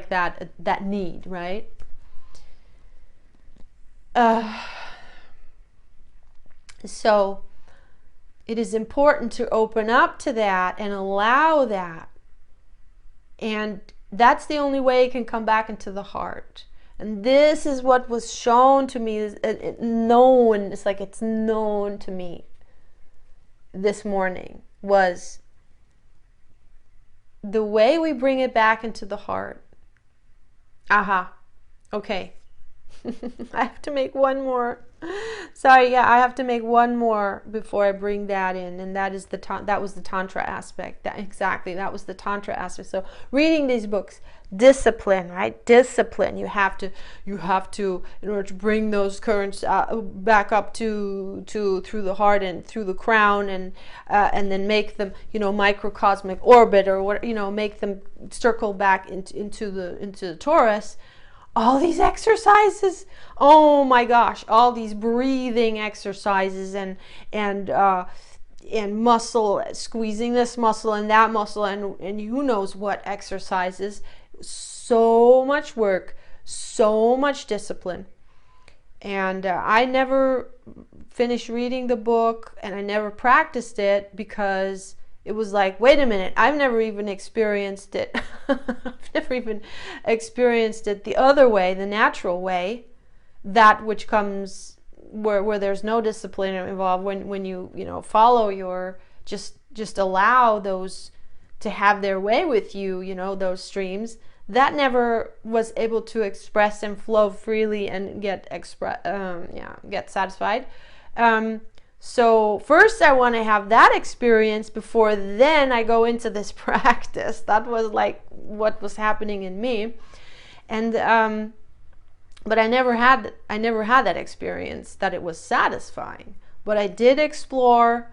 that need, right? So it is important to open up to that and allow that, and that's the only way it can come back into the heart. And this is what was shown to me, it's like it's known to me this morning, was the way we bring it back into the heart. Okay. I have to make one more. Sorry, I have to make one more before I bring that in, and that is that was the tantra aspect. That was the tantra aspect. So reading these books, discipline, right? Discipline. You have to, in order to bring those currents back up to through the heart and through the crown, and then make them, microcosmic orbit, or what, make them circle back into the torus. All these exercises, oh my gosh, all these breathing exercises, and muscle, squeezing this muscle and that muscle, and who knows what exercises. So much work, so much discipline. And I never finished reading the book, and I never practiced it, because it was like, wait a minute, I've never even experienced it. I've never even experienced it the other way, the natural way, that which comes where there's no discipline involved, when you follow your, just allow those to have their way with you, those streams. That never was able to express and flow freely and get satisfied. So first I want to have that experience before then I go into this practice. That was like what was happening in me. And but I never had that experience that it was satisfying. But I did explore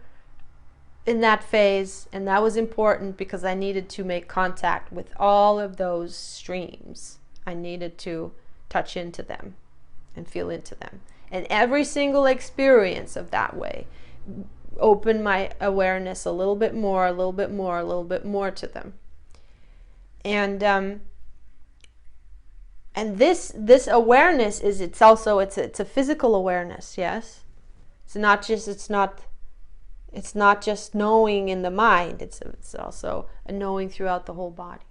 in that phase, and that was important, because I needed to make contact with all of those streams. I needed to touch into them and feel into them. And every single experience of that way opened my awareness a little bit more, a little bit more, a little bit more to them. And this awareness is, it's a physical awareness, yes. It's not just knowing in the mind. It's also a knowing throughout the whole body.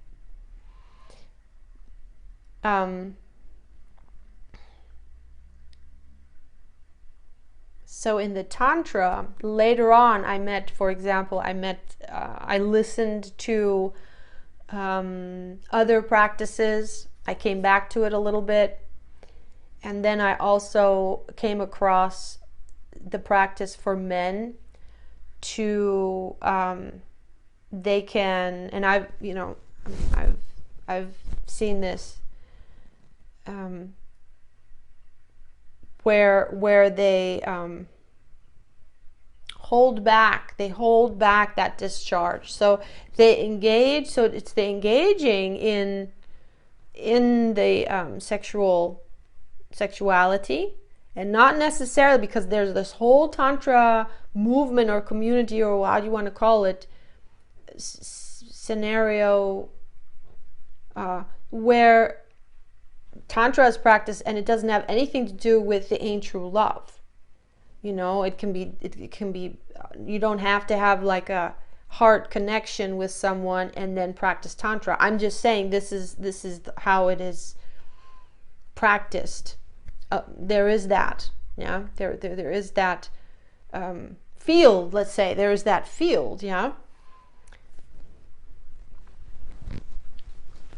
So in the Tantra, later on, I listened to other practices. I came back to it a little bit. And then I also came across the practice for men to they can, and I've seen this, where they hold back that discharge. So they engage, so it's the engaging in the sexuality, and not necessarily, because there's this whole tantra movement or community, or how you want to call it, scenario, where tantra is practiced, and it doesn't have anything to do with the ain't true love. It can be you don't have to have like a heart connection with someone and then practice tantra. I'm just saying this is how it is practiced. There is that, yeah. There is that field. Let's say there is that field, yeah.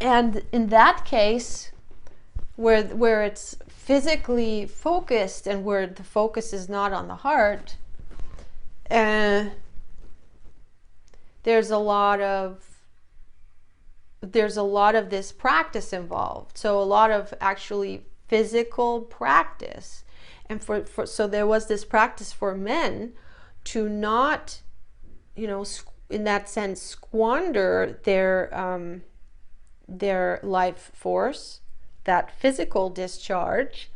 And in that case, where it's physically focused, and where the focus is not on the heart, there's a lot of this practice involved. So a lot of actually physical practice, and so there was this practice for men to not, in that sense, squander their life force, that physical discharge,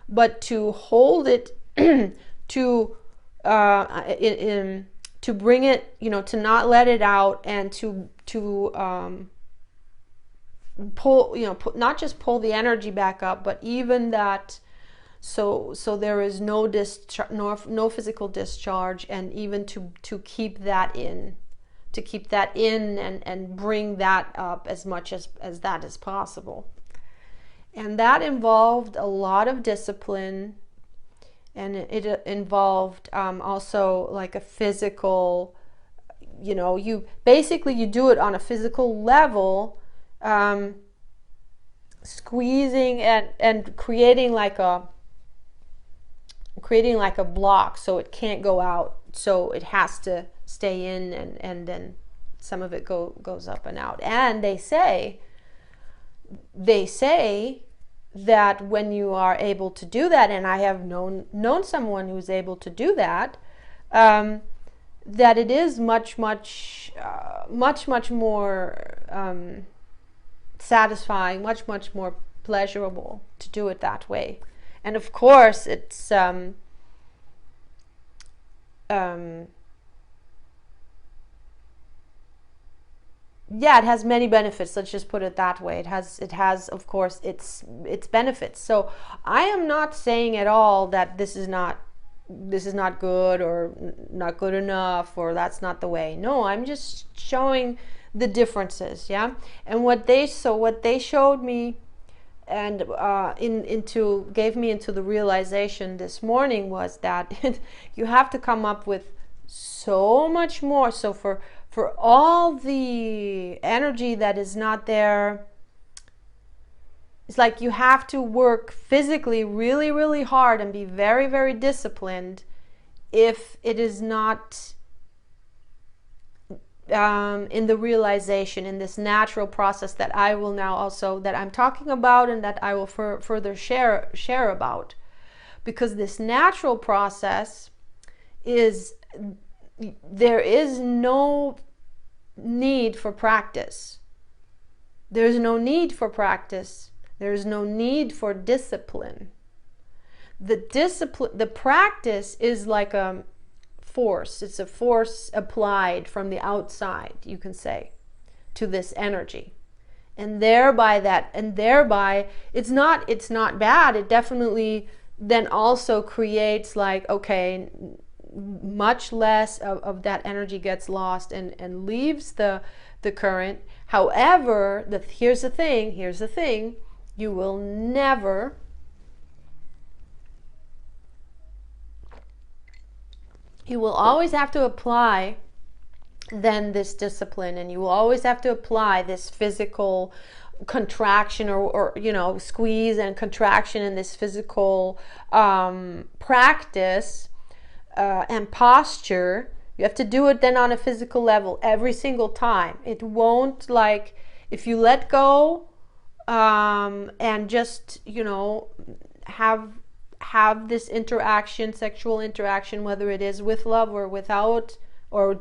but to hold it, to bring it, to not let it out, and to pull, not just pull the energy back up, but even that, so there is no physical discharge, and even to keep that in, and bring that up as much as that is possible. And that involved a lot of discipline, and it involved also like a physical, you do it on a physical level, squeezing and creating like a block, so it can't go out, so it has to stay in, and then some of it goes up and out. And they say that when you are able to do that, and I have known someone who's able to do that, that it is much more satisfying, much more pleasurable to do it that way. And of course, it's yeah, it has many benefits. Let's just put it that way. It has of course its benefits. So I am not saying at all that this is not good, or not good enough, or that's not the way. No, I'm just showing the differences, yeah. And what they showed me, and gave me into the realization this morning, was that you have to come up with so much more. So for all the energy that is not there, it's like you have to work physically really, really hard and be very, very disciplined if it is not in the realization, in this natural process that I will now also, that I'm talking about, and that I will further share about. Because this natural process is, there is no need for practice. There's no need for practice. There's no need for discipline. The practice is like a force. It's a force applied from the outside, you can say, to this energy. And thereby it's not bad. It definitely then also creates like, okay, much less of that energy gets lost and leaves the current. However, here's the thing, you will never you will always have to apply then this discipline, and you will always have to apply this physical contraction, or squeeze and contraction in this physical practice and posture You have to do it then on a physical level every single time. It won't, like, if you let go and just, you know, have this interaction, sexual interaction, whether it is with love or without, or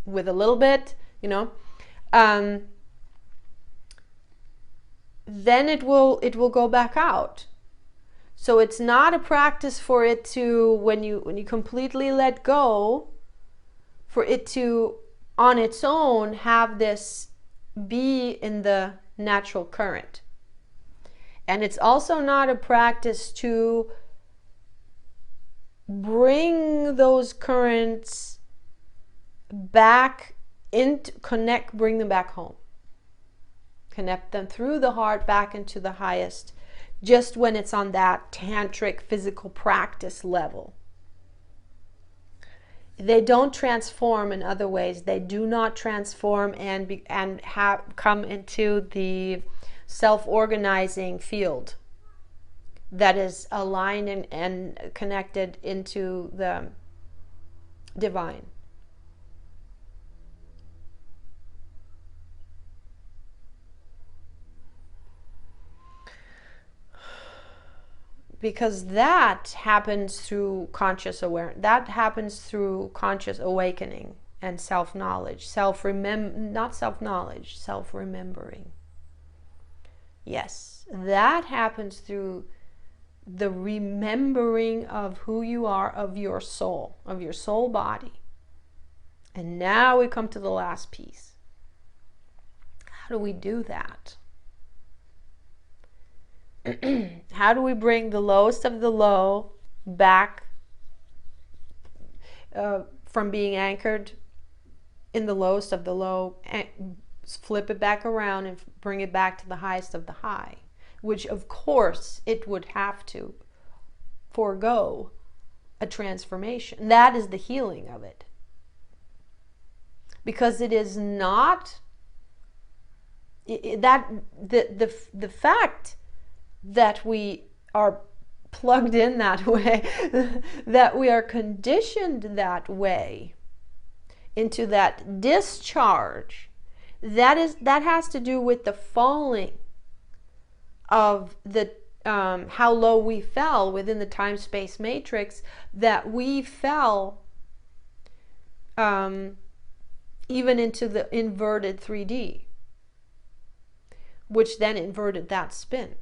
with a little bit, you know, then it will go back out. So it's not a practice for it to, when you completely let go, for it to on its own have this be in the natural current. And it's also not a practice to bring those currents back into, bring them back home. Connect them through the heart back into the highest, just when it's on that tantric physical practice level. They don't transform in other ways. They do not transform and come into the self-organizing field that is aligned and connected into the divine. Because that happens through conscious awareness. That happens through conscious awakening and self-knowledge. Not self-knowledge, self-remembering. Yes, that happens through the remembering of who you are, of your soul body. And now we come to the last piece. How do we do that? How do we bring the lowest of the low back from being anchored in the lowest of the low, and flip it back around and bring it back to the highest of the high, which of course it would have to forego a transformation. That is the healing of it, because it is not that the fact that we are plugged in that way, that we are conditioned that way into that discharge, that has to do with the falling of the how low we fell within the time-space matrix, that we fell even into the inverted 3D, which then inverted that spin.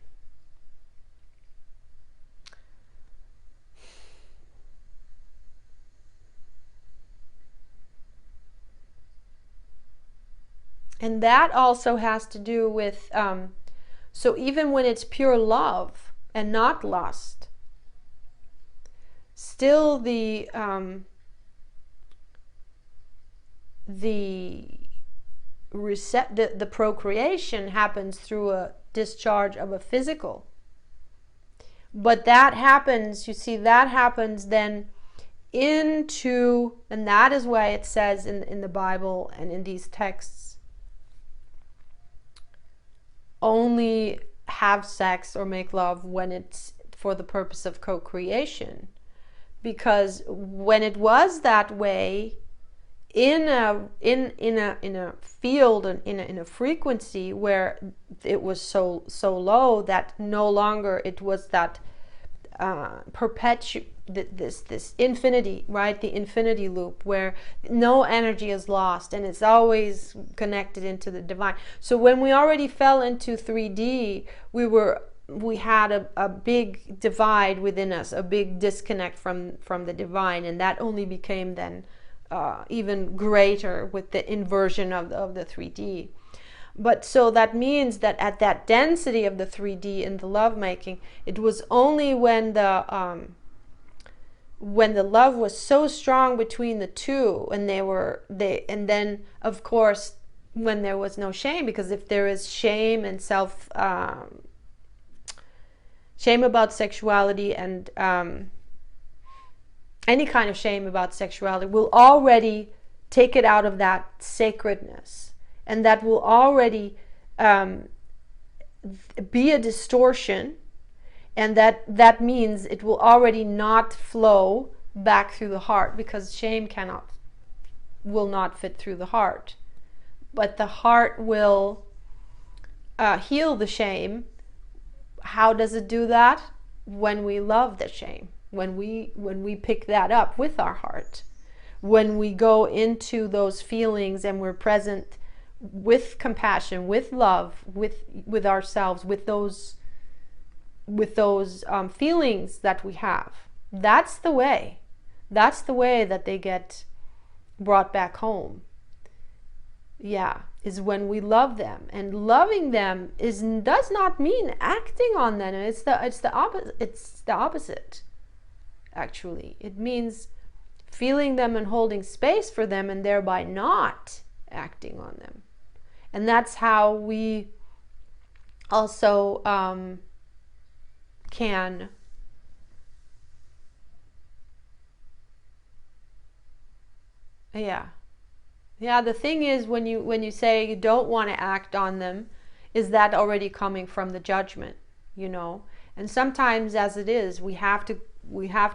And that also has to do with, so even when it's pure love and not lust, still the procreation happens through a discharge of a physical. But that happens, you see, that happens then into, and that is why it says in the Bible and in these texts, only have sex or make love when it's for the purpose of co-creation. Because when it was that way, in a field and in a frequency where it was so low that no longer it was that this infinity, right? The infinity loop where no energy is lost and it's always connected into the divine. So when we already fell into 3D, we had a big divide within us, a big disconnect from the divine, and that only became then even greater with the inversion of the 3D. But so that means that at that density of the 3D in the lovemaking, it was only when the love was so strong between the two, and and then of course when there was no shame, because if there is shame and shame about sexuality and any kind of shame about sexuality will already take it out of that sacredness. And that will already be a distortion, and that means it will already not flow back through the heart, because shame will not fit through the heart. But the heart will heal the shame. How does it do that? When we love the shame, when we pick that up with our heart, when we go into those feelings and we're present with compassion, with love, with ourselves, with those feelings that we have. That's the way that they get brought back home. Yeah, is when we love them. And loving them does not mean acting on them. It's the opposite. Actually, it means feeling them and holding space for them, and thereby not acting on them. And that's how we also can the thing is, when you say you don't want to act on them, is that already coming from the judgment, and sometimes, as it is, we have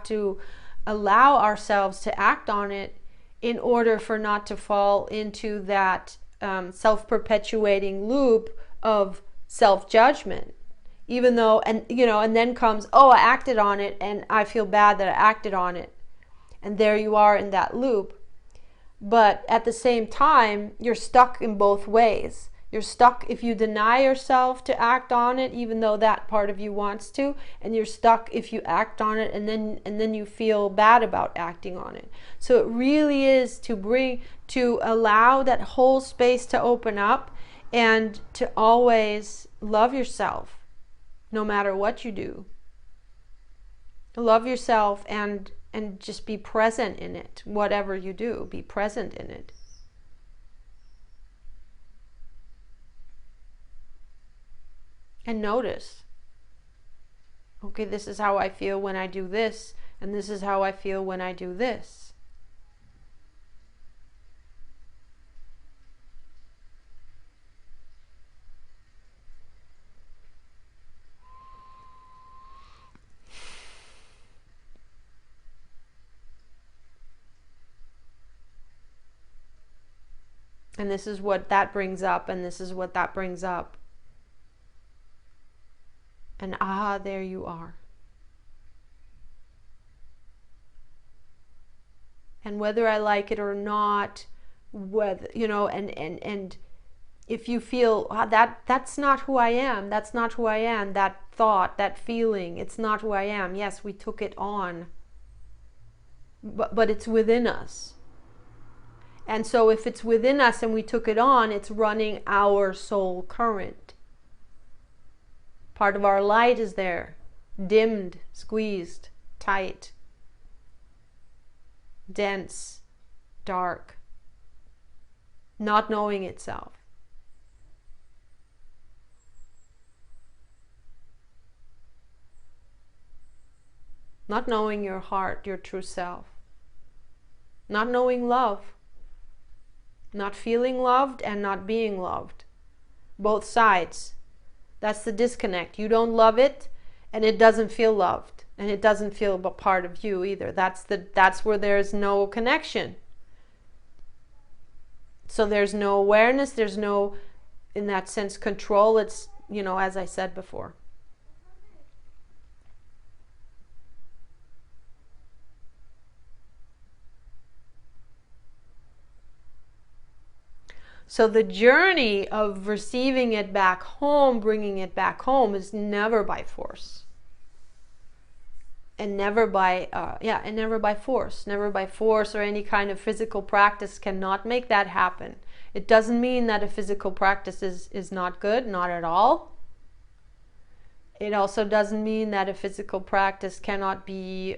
to allow ourselves to act on it in order for not to fall into that self-perpetuating loop of self-judgment. Even though, and then comes, oh, I acted on it and I feel bad that I acted on it, and there you are in that loop. But at the same time, you're stuck in both ways. You're stuck if you deny yourself to act on it, even though that part of you wants to, and you're stuck if you act on it and then you feel bad about acting on it. So it really is to allow that whole space to open up, and to always love yourself no matter what you do. Love yourself and just be present in it. Whatever you do, be present in it. And notice, okay, this is how I feel when I do this, and this is how I feel when I do this. And this is what that brings up, and this is what that brings up. And there you are. And whether I like it or not, whether, and if you feel that's not who I am, that's not who I am, that thought, that feeling, it's not who I am. Yes, we took it on, but it's within us. And so if it's within us and we took it on, it's running our soul current. Part of our light is there, dimmed, squeezed, tight, dense, dark, not knowing itself. Not knowing your heart, your true self. Not knowing love. Not feeling loved and not being loved. Both sides. That's the disconnect. You don't love it, and it doesn't feel loved, and it doesn't feel a part of you either. That's where there's no connection. So there's no awareness, there's no, in that sense, control. It's, as I said before. So the journey of receiving it back home, bringing it back home, is never by force. And never by, never by force. Never by force, or any kind of physical practice cannot make that happen. It doesn't mean that a physical practice is not good, not at all. It also doesn't mean that a physical practice cannot be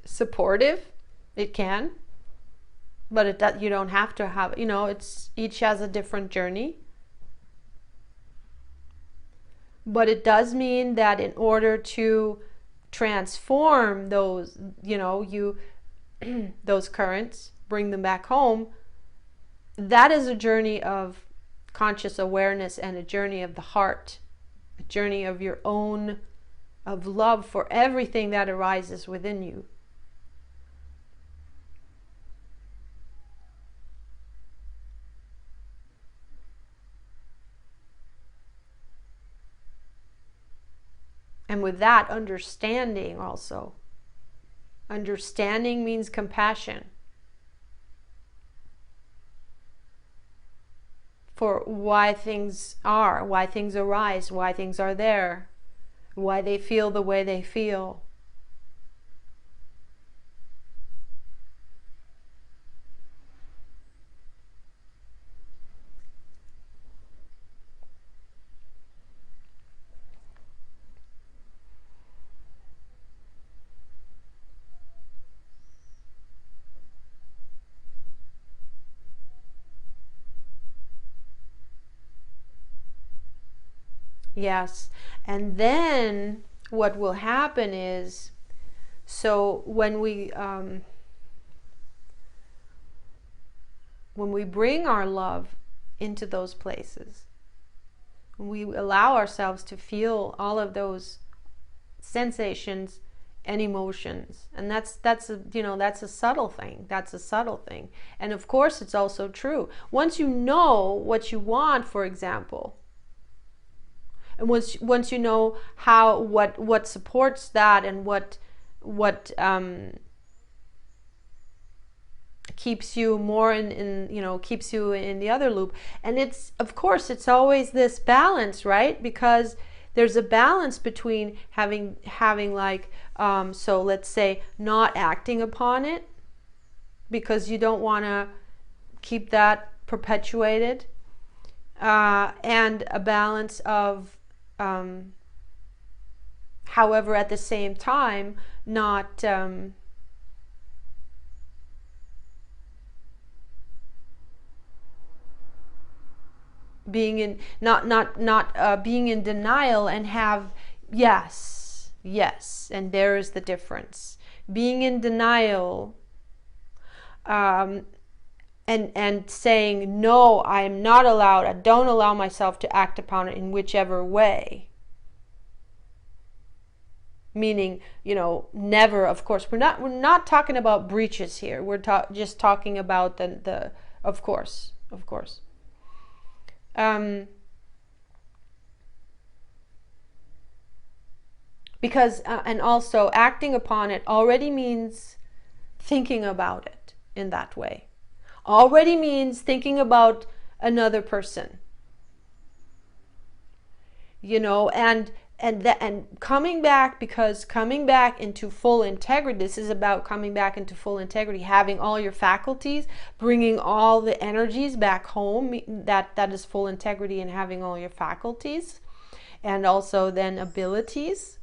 supportive. It can. But you don't have to have, it's each has a different journey. But it does mean that in order to transform those, those currents, bring them back home, that is a journey of conscious awareness and a journey of the heart, a journey of your own of love for everything that arises within you. And with that, understanding also. Understanding means compassion for why things are, why things arise, why things are there, why they feel the way they feel. Yes. And then what will happen is, so when we bring our love into those places, when we allow ourselves to feel all of those sensations and emotions, and that's a subtle thing. That's a subtle thing. And of course, it's also true. Once you know what you want, for example, and once you know what supports that, and what keeps you more keeps you in the other loop. And it's, of course, it's always this balance, right? Because there's a balance between having like so let's say not acting upon it because you don't want to keep that perpetuated, and a balance of however, at the same time, not being in being in denial and have yes, and there is the difference. Being in denial and saying, no, I am not allowed, I don't allow myself to act upon it in whichever way. Meaning, never, of course, we're not talking about breaches here. We're just talking about the of course. Because and also acting upon it already means thinking about it in that way. Already means thinking about another person, and coming back, because coming back into full integrity, this is about coming back into full integrity, having all your faculties, bringing all the energies back home, that is full integrity, and having all your faculties, and also then abilities.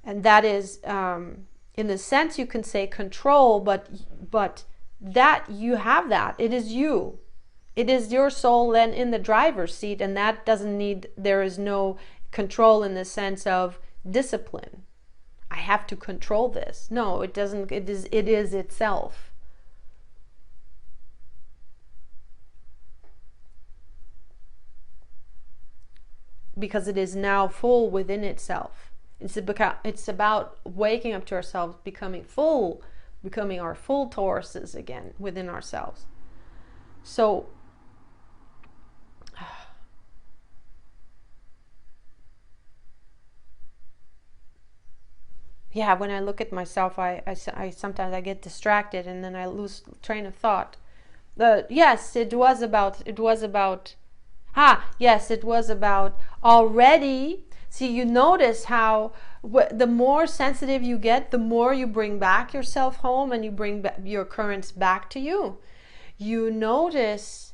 And that is, in the sense, you can say control, but that you have that. It is you. It is your soul then in the driver's seat, and that doesn't need, there is no control in the sense of discipline. I have to control this. No, it doesn't. It is itself. Because it is now full within itself. It's about waking up to ourselves, becoming our full Tauruses again within ourselves. So yeah, when I look at myself, I sometimes I get distracted, and then I lose train of thought. Yes, it was about already. See, you notice how the more sensitive you get, the more you bring back yourself home, and you bring your currents back to you. You notice,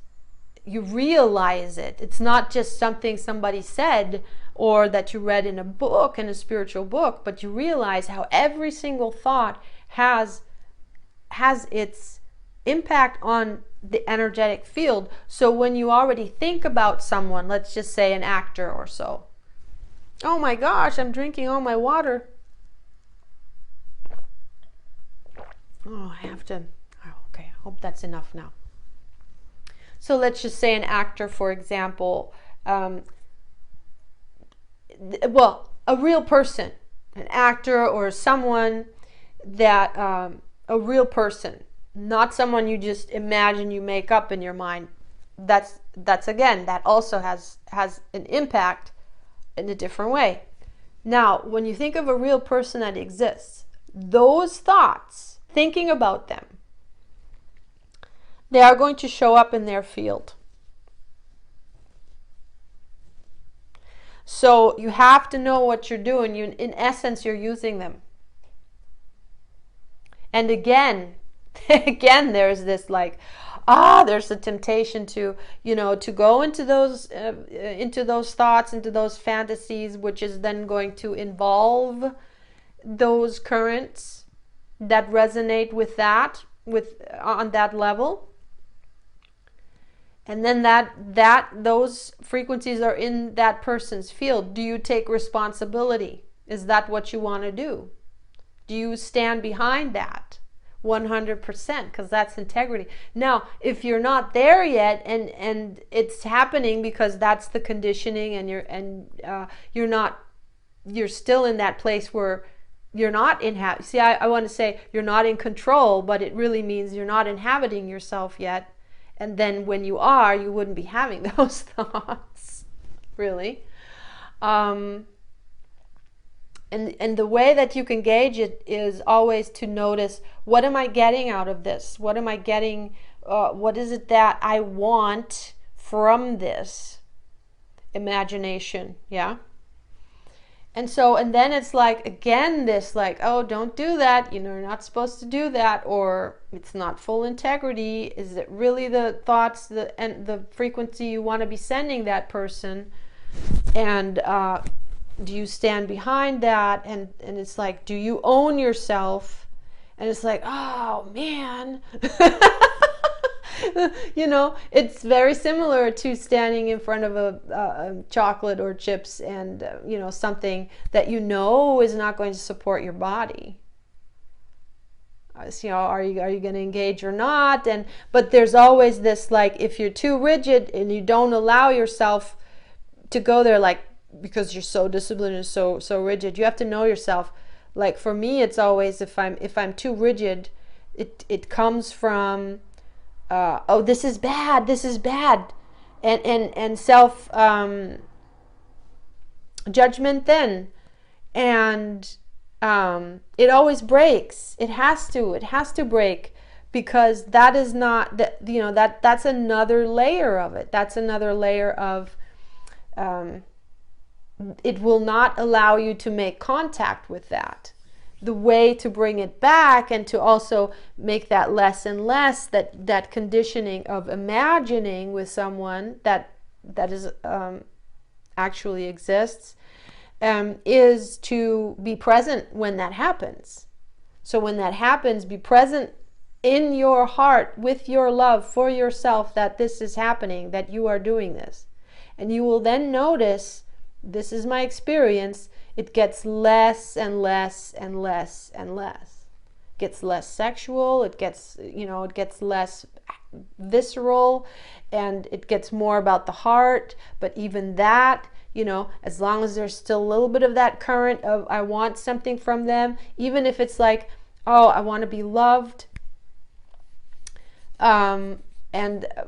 you realize it. It's not just something somebody said or that you read in a book, in a spiritual book, but you realize how every single thought has its impact on the energetic field. So when you already think about someone, let's just say an actor or so, oh my gosh, I'm drinking all my water. Oh, I have to, okay, I hope that's enough now. So let's just say an actor, for example, well, a real person, an actor or someone that, a real person, not someone you just imagine, you make up in your mind. That's again, that also has an impact in a different way. Now, when you think of a real person that exists, those thoughts, thinking about them, they are going to show up in their field. So you have to know what you're doing. In essence, you're using them. And again, there's this like, there's a temptation to, to go into those thoughts, into those fantasies, which is then going to involve those currents that resonate with on that level. And then those frequencies are in that person's field. Do you take responsibility? Is that what you want to do? Do you stand behind that 100%? Because that's integrity. Now, if you're not there yet, and it's happening because that's the conditioning, and you're still in that place where you're not see, I want to say you're not in control, but it really means you're not inhabiting yourself yet. And then when you are, you wouldn't be having those thoughts, really. And the way that you can gauge it is always to notice, what am I getting out of this? What am I getting? What is it that I want from this imagination? Yeah. And then it's like, again, this like, oh, don't do that. You're not supposed to do that. Or it's not full integrity. Is it really the thoughts and the frequency you want to be sending that person? And do you stand behind that? And it's like, do you own yourself? And it's like, oh, man. It's very similar to standing in front of a chocolate or chips and something that is not going to support your body. Are you going to engage or not? But there's always this, like, if you're too rigid and you don't allow yourself to go there, like, because you're so disciplined and so rigid, you have to know yourself. Like, for me, it's always, if I'm too rigid, it comes from oh, this is bad, and self judgment then, and it always breaks. It has to break, because that is not that's another layer of it. That's another layer of it will not allow you to make contact with that. The way to bring it back, and to also make that less and less, that conditioning of imagining with someone that is actually exists, is to be present when that happens. So when that happens, be present in your heart with your love for yourself, that this is happening, that you are doing this. And you will then notice, this is my experience, it gets less and less and less and less. It gets less sexual, it gets less visceral, and it gets more about the heart. But even that, as long as there's still a little bit of that current of, I want something from them, even if it's like, oh, I want to be loved, and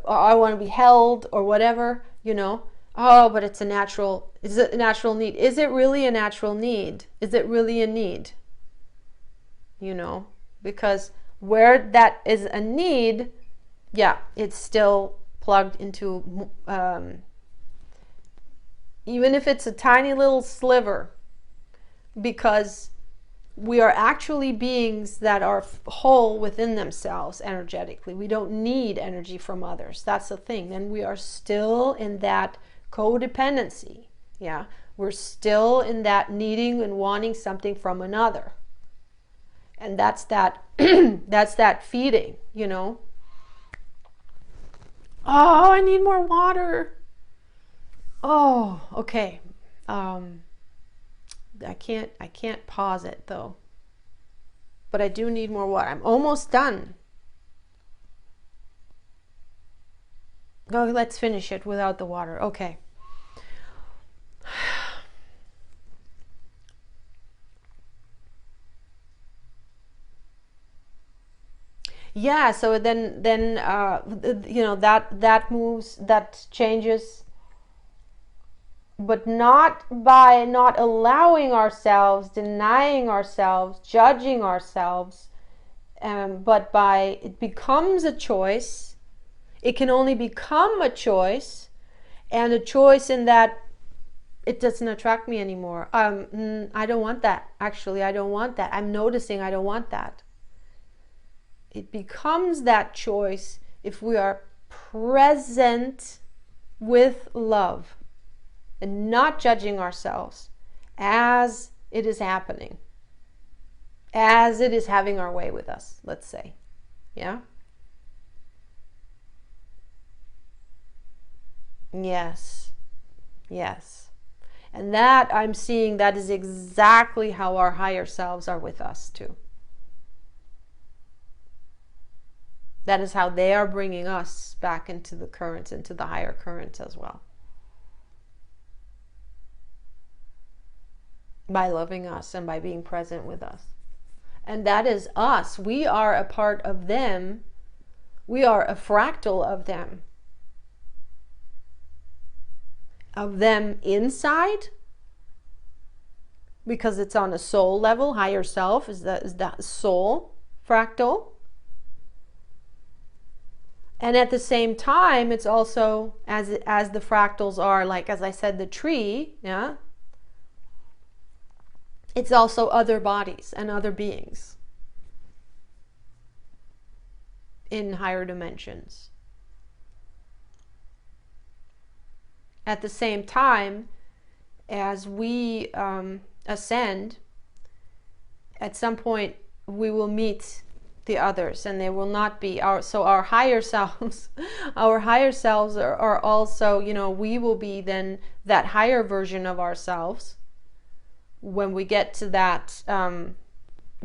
I want to be held, or whatever, oh, but is it a natural need? Is it really a natural need? Is it really a need? Because where that is a need, yeah, it's still plugged into, even if it's a tiny little sliver, because we are actually beings that are whole within themselves energetically. We don't need energy from others. That's the thing. Then we are still in that codependency. Yeah, we're still in that needing and wanting something from another, and that's that that's that feeding. Oh, I need more water. Oh, okay. I can't pause it though, but I do need more water. I'm almost done. Oh, let's finish it without the water. Okay. Yeah, so then you know, that moves, that changes, but not by not allowing ourselves, denying ourselves, judging ourselves, but by, it becomes a choice. It can only become a choice, and a choice in that it doesn't attract me anymore. I don't want that. Actually, I don't want that. I'm noticing I don't want that. It becomes that choice if we are present with love and not judging ourselves as it is happening, as it is having our way with us, let's say. Yeah? Yes. Yes. And that, I'm seeing, that is exactly how our higher selves are with us too. That is how they are bringing us back into the currents, into the higher currents as well. By loving us and by being present with us. And that is us. We are a part of them. We are a fractal of them. Of them inside, because it's on a soul level. Higher self is that soul fractal. And at the same time, it's also, as the fractals are, like, as I said, the tree, yeah, it's also other bodies and other beings in higher dimensions. At the same time, as we ascend, at some point we will meet the others, and they will not be our, so our higher selves our higher selves are also, you know, we will be then that higher version of ourselves when we get to that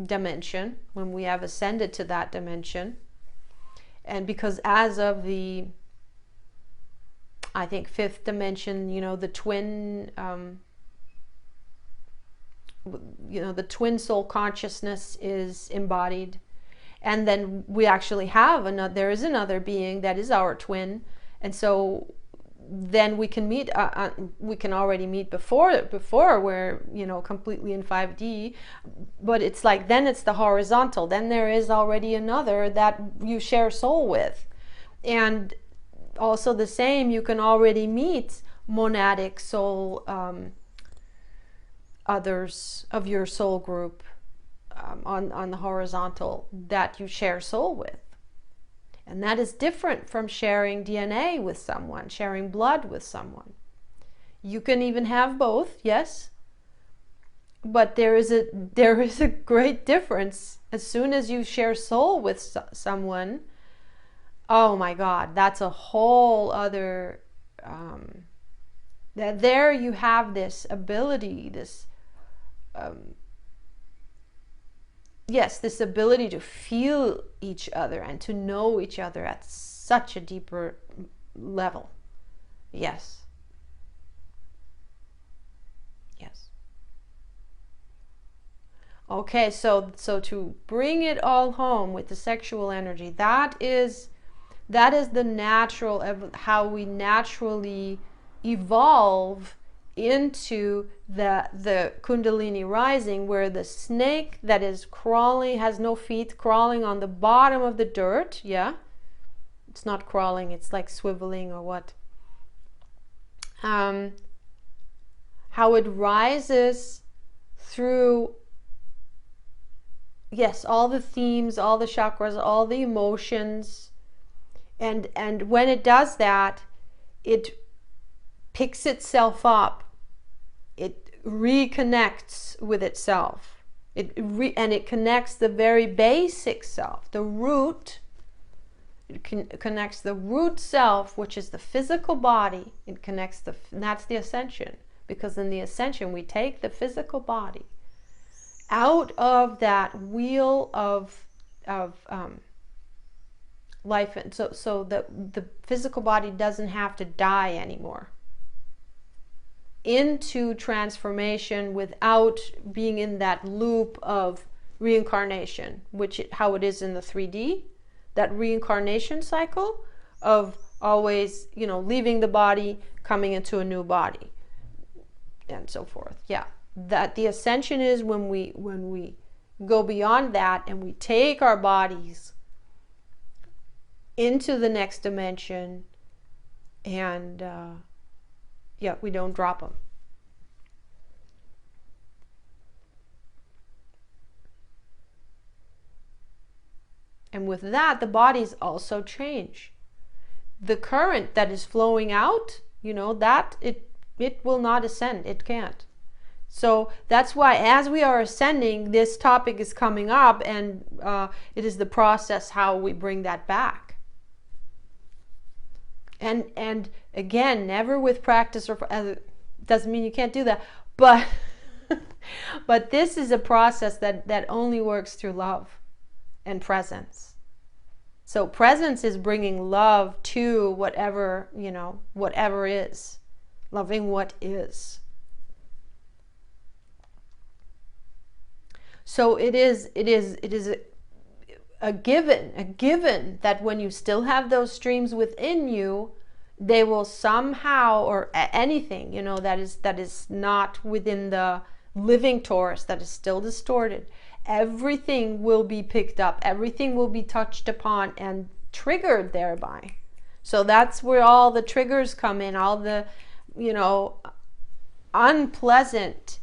dimension, when we have ascended to that dimension. And because as of the, I think, fifth dimension, you know, the twin you know, the twin soul consciousness is embodied. And then we actually have another, there is another being that is our twin. And so then we can meet, we can already meet before we're, you know, completely in 5D. But it's like, then it's the horizontal. Then there is already another that you share soul with. And also the same, you can already meet monadic soul, others of your soul group, on the horizontal that you share soul with. And that is different from sharing DNA with someone, sharing blood with someone. You can even have both, yes, but there is a great difference. As soon as you share soul with someone, oh my God, that's a whole other, that there you have this ability, this yes, this ability to feel each other and to know each other at such a deeper level. Yes. Yes. Okay, so to bring it all home with the sexual energy, that is the natural, how we naturally evolve into the Kundalini rising, where the snake that is crawling, has no feet, crawling on the bottom of the dirt, yeah, it's not crawling, it's like swiveling or what, how it rises through, yes, all the themes, all the chakras, all the emotions, and when it does that, it picks itself up, it reconnects with itself, and it connects the very basic self, the root. It connects the root self, which is the physical body. It connects and that's the ascension, because in the ascension we take the physical body out of that wheel of life, and so the physical body doesn't have to die anymore, into transformation without being in that loop of reincarnation, how it is in the 3D. that reincarnation cycle of always, you know, leaving the body, coming into a new body, and so forth. Yeah, that the ascension is when we go beyond that and we take our bodies into the next dimension, and yeah, we don't drop them. And with that, the bodies also change. The current that is flowing out, you know, that it will not ascend. It can't. So that's why as we are ascending, this topic is coming up, and it is the process how we bring that back. And again, never with practice, or doesn't mean you can't do that, but but this is a process that only works through love and presence. So presence is bringing love to whatever, you know, whatever is, loving what is. So it is a given that when you still have those streams within you, they will somehow, or anything, you know, that is not within the living torus, that is still distorted, everything will be picked up, everything will be touched upon and triggered thereby. So that's where all the triggers come in, all the, you know, unpleasant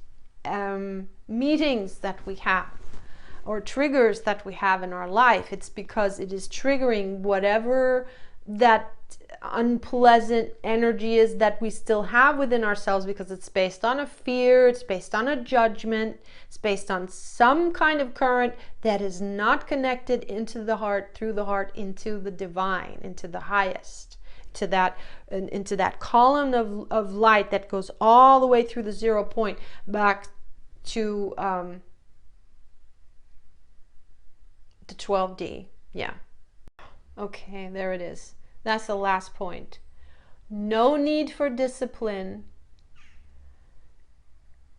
meetings that we have, or triggers that we have in our life. It's because it is triggering whatever that unpleasant energy is that we still have within ourselves, because it's based on a fear, it's based on a judgment, it's based on some kind of current that is not connected into the heart, through the heart, into the divine, into the highest, to that, into that column of light that goes all the way through the 0 point back to the 12D. Yeah. Okay, there it is. That's the last point. No need for discipline.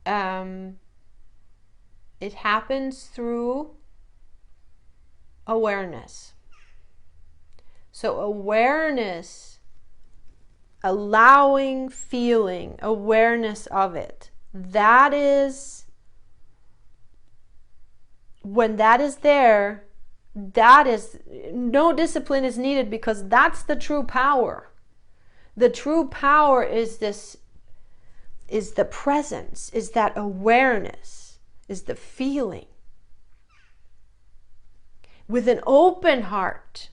It happens through awareness. So awareness, allowing feeling, awareness of it. That is, when that is there, that is, no discipline is needed, because that's the true power. The true power is this, is the presence, is that awareness, is the feeling. With an open heart.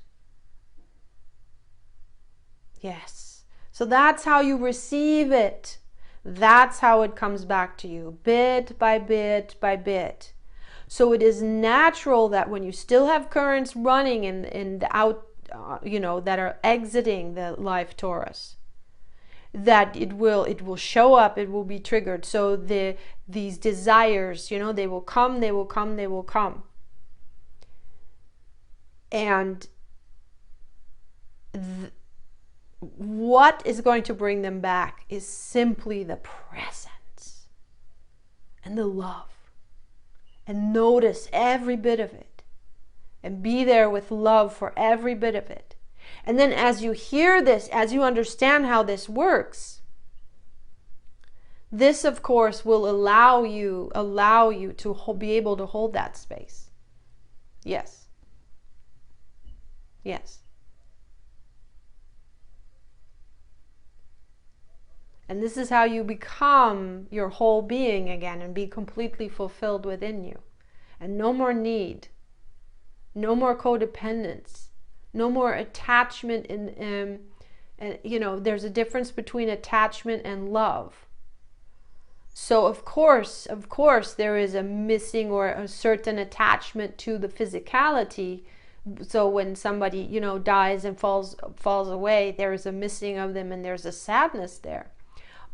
Yes. So that's how you receive it. That's how it comes back to you, bit by bit by bit. So it is natural that when you still have currents running in the out, you know, that are exiting the life torus, that it will show up, it will be triggered. So these desires, you know, they will come, they will come, they will come. And what is going to bring them back is simply the presence and the love. And notice every bit of it. And be there with love for every bit of it. And then as you hear this, as you understand how this works, this of course will allow you to be able to hold that space. Yes. Yes. And this is how you become your whole being again and be completely fulfilled within you. And no more need, no more codependence, no more attachment and you know, there's a difference between attachment and love. So of course there is a missing or a certain attachment to the physicality. So when somebody, you know, dies and falls away, there is a missing of them and there's a sadness there.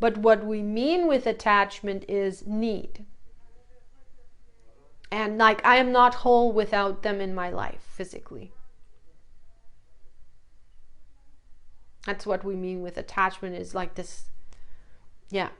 But what we mean with attachment is need. And like, I am not whole without them in my life physically. That's what we mean with attachment, is like this, yeah.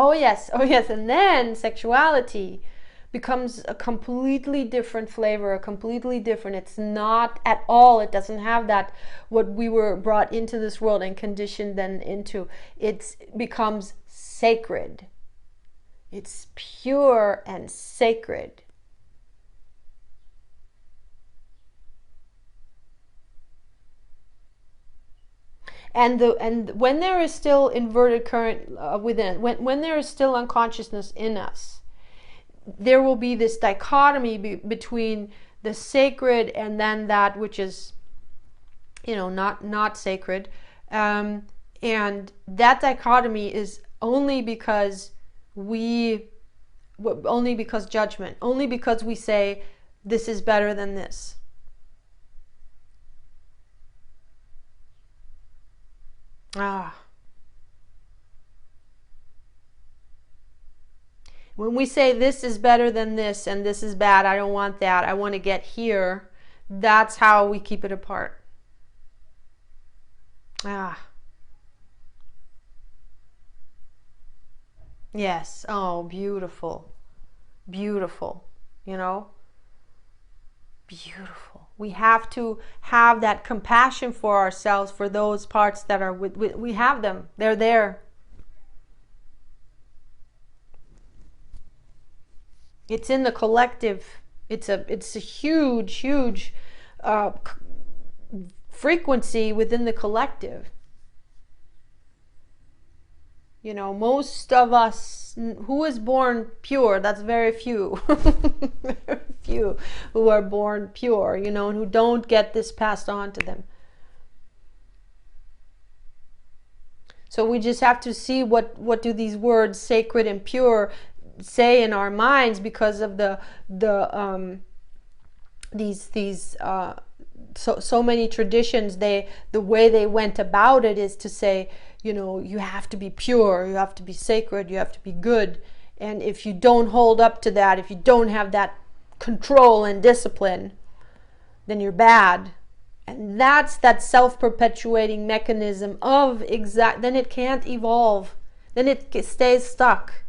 Oh yes, oh yes. And then sexuality becomes a completely different flavor, a completely different. It's not at all, it doesn't have that, what we were brought into this world and conditioned then into. It becomes sacred. It's pure and sacred. And when there is still inverted current within, when there is still unconsciousness in us, there will be this dichotomy between the sacred and then that which is, not sacred, and that dichotomy is only because only because judgment, only because we say this is better than this. When we say this is better than this and this is bad, I don't want that, I want to get here, that's how we keep it apart. Yes. Oh, beautiful. Beautiful. Beautiful. We have to have that compassion for ourselves, for those parts that are we have them. They're there. It's in the collective. It's a huge frequency within the collective. Most of us who is born pure, that's very few. Very few who are born pure, and who don't get this passed on to them. So we just have to see what do these words sacred and pure say in our minds, because of these so many traditions. The way they went about it is to say, you have to be pure, you have to be sacred, you have to be good. And if you don't hold up to that, if you don't have that control and discipline, then you're bad. And that's that self-perpetuating mechanism of then it can't evolve. Then it stays stuck.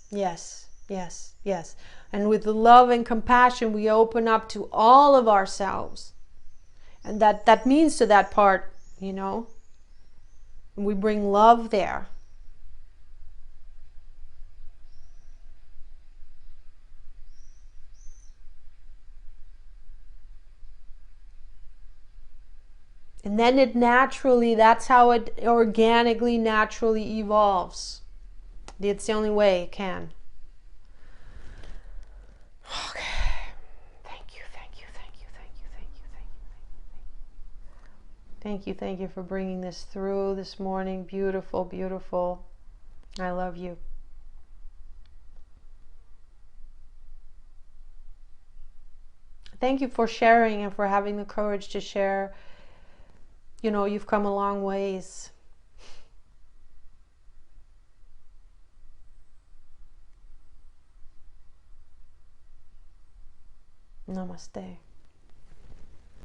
Yes, yes, yes. And with the love and compassion, we open up to all of ourselves. And that means to that part, we bring love there. And then that's how it organically, naturally evolves. It's the only way it can. Okay. Thank you for bringing this through this morning. Beautiful, beautiful. I love you. Thank you for sharing and for having the courage to share. You've come a long ways. Namaste.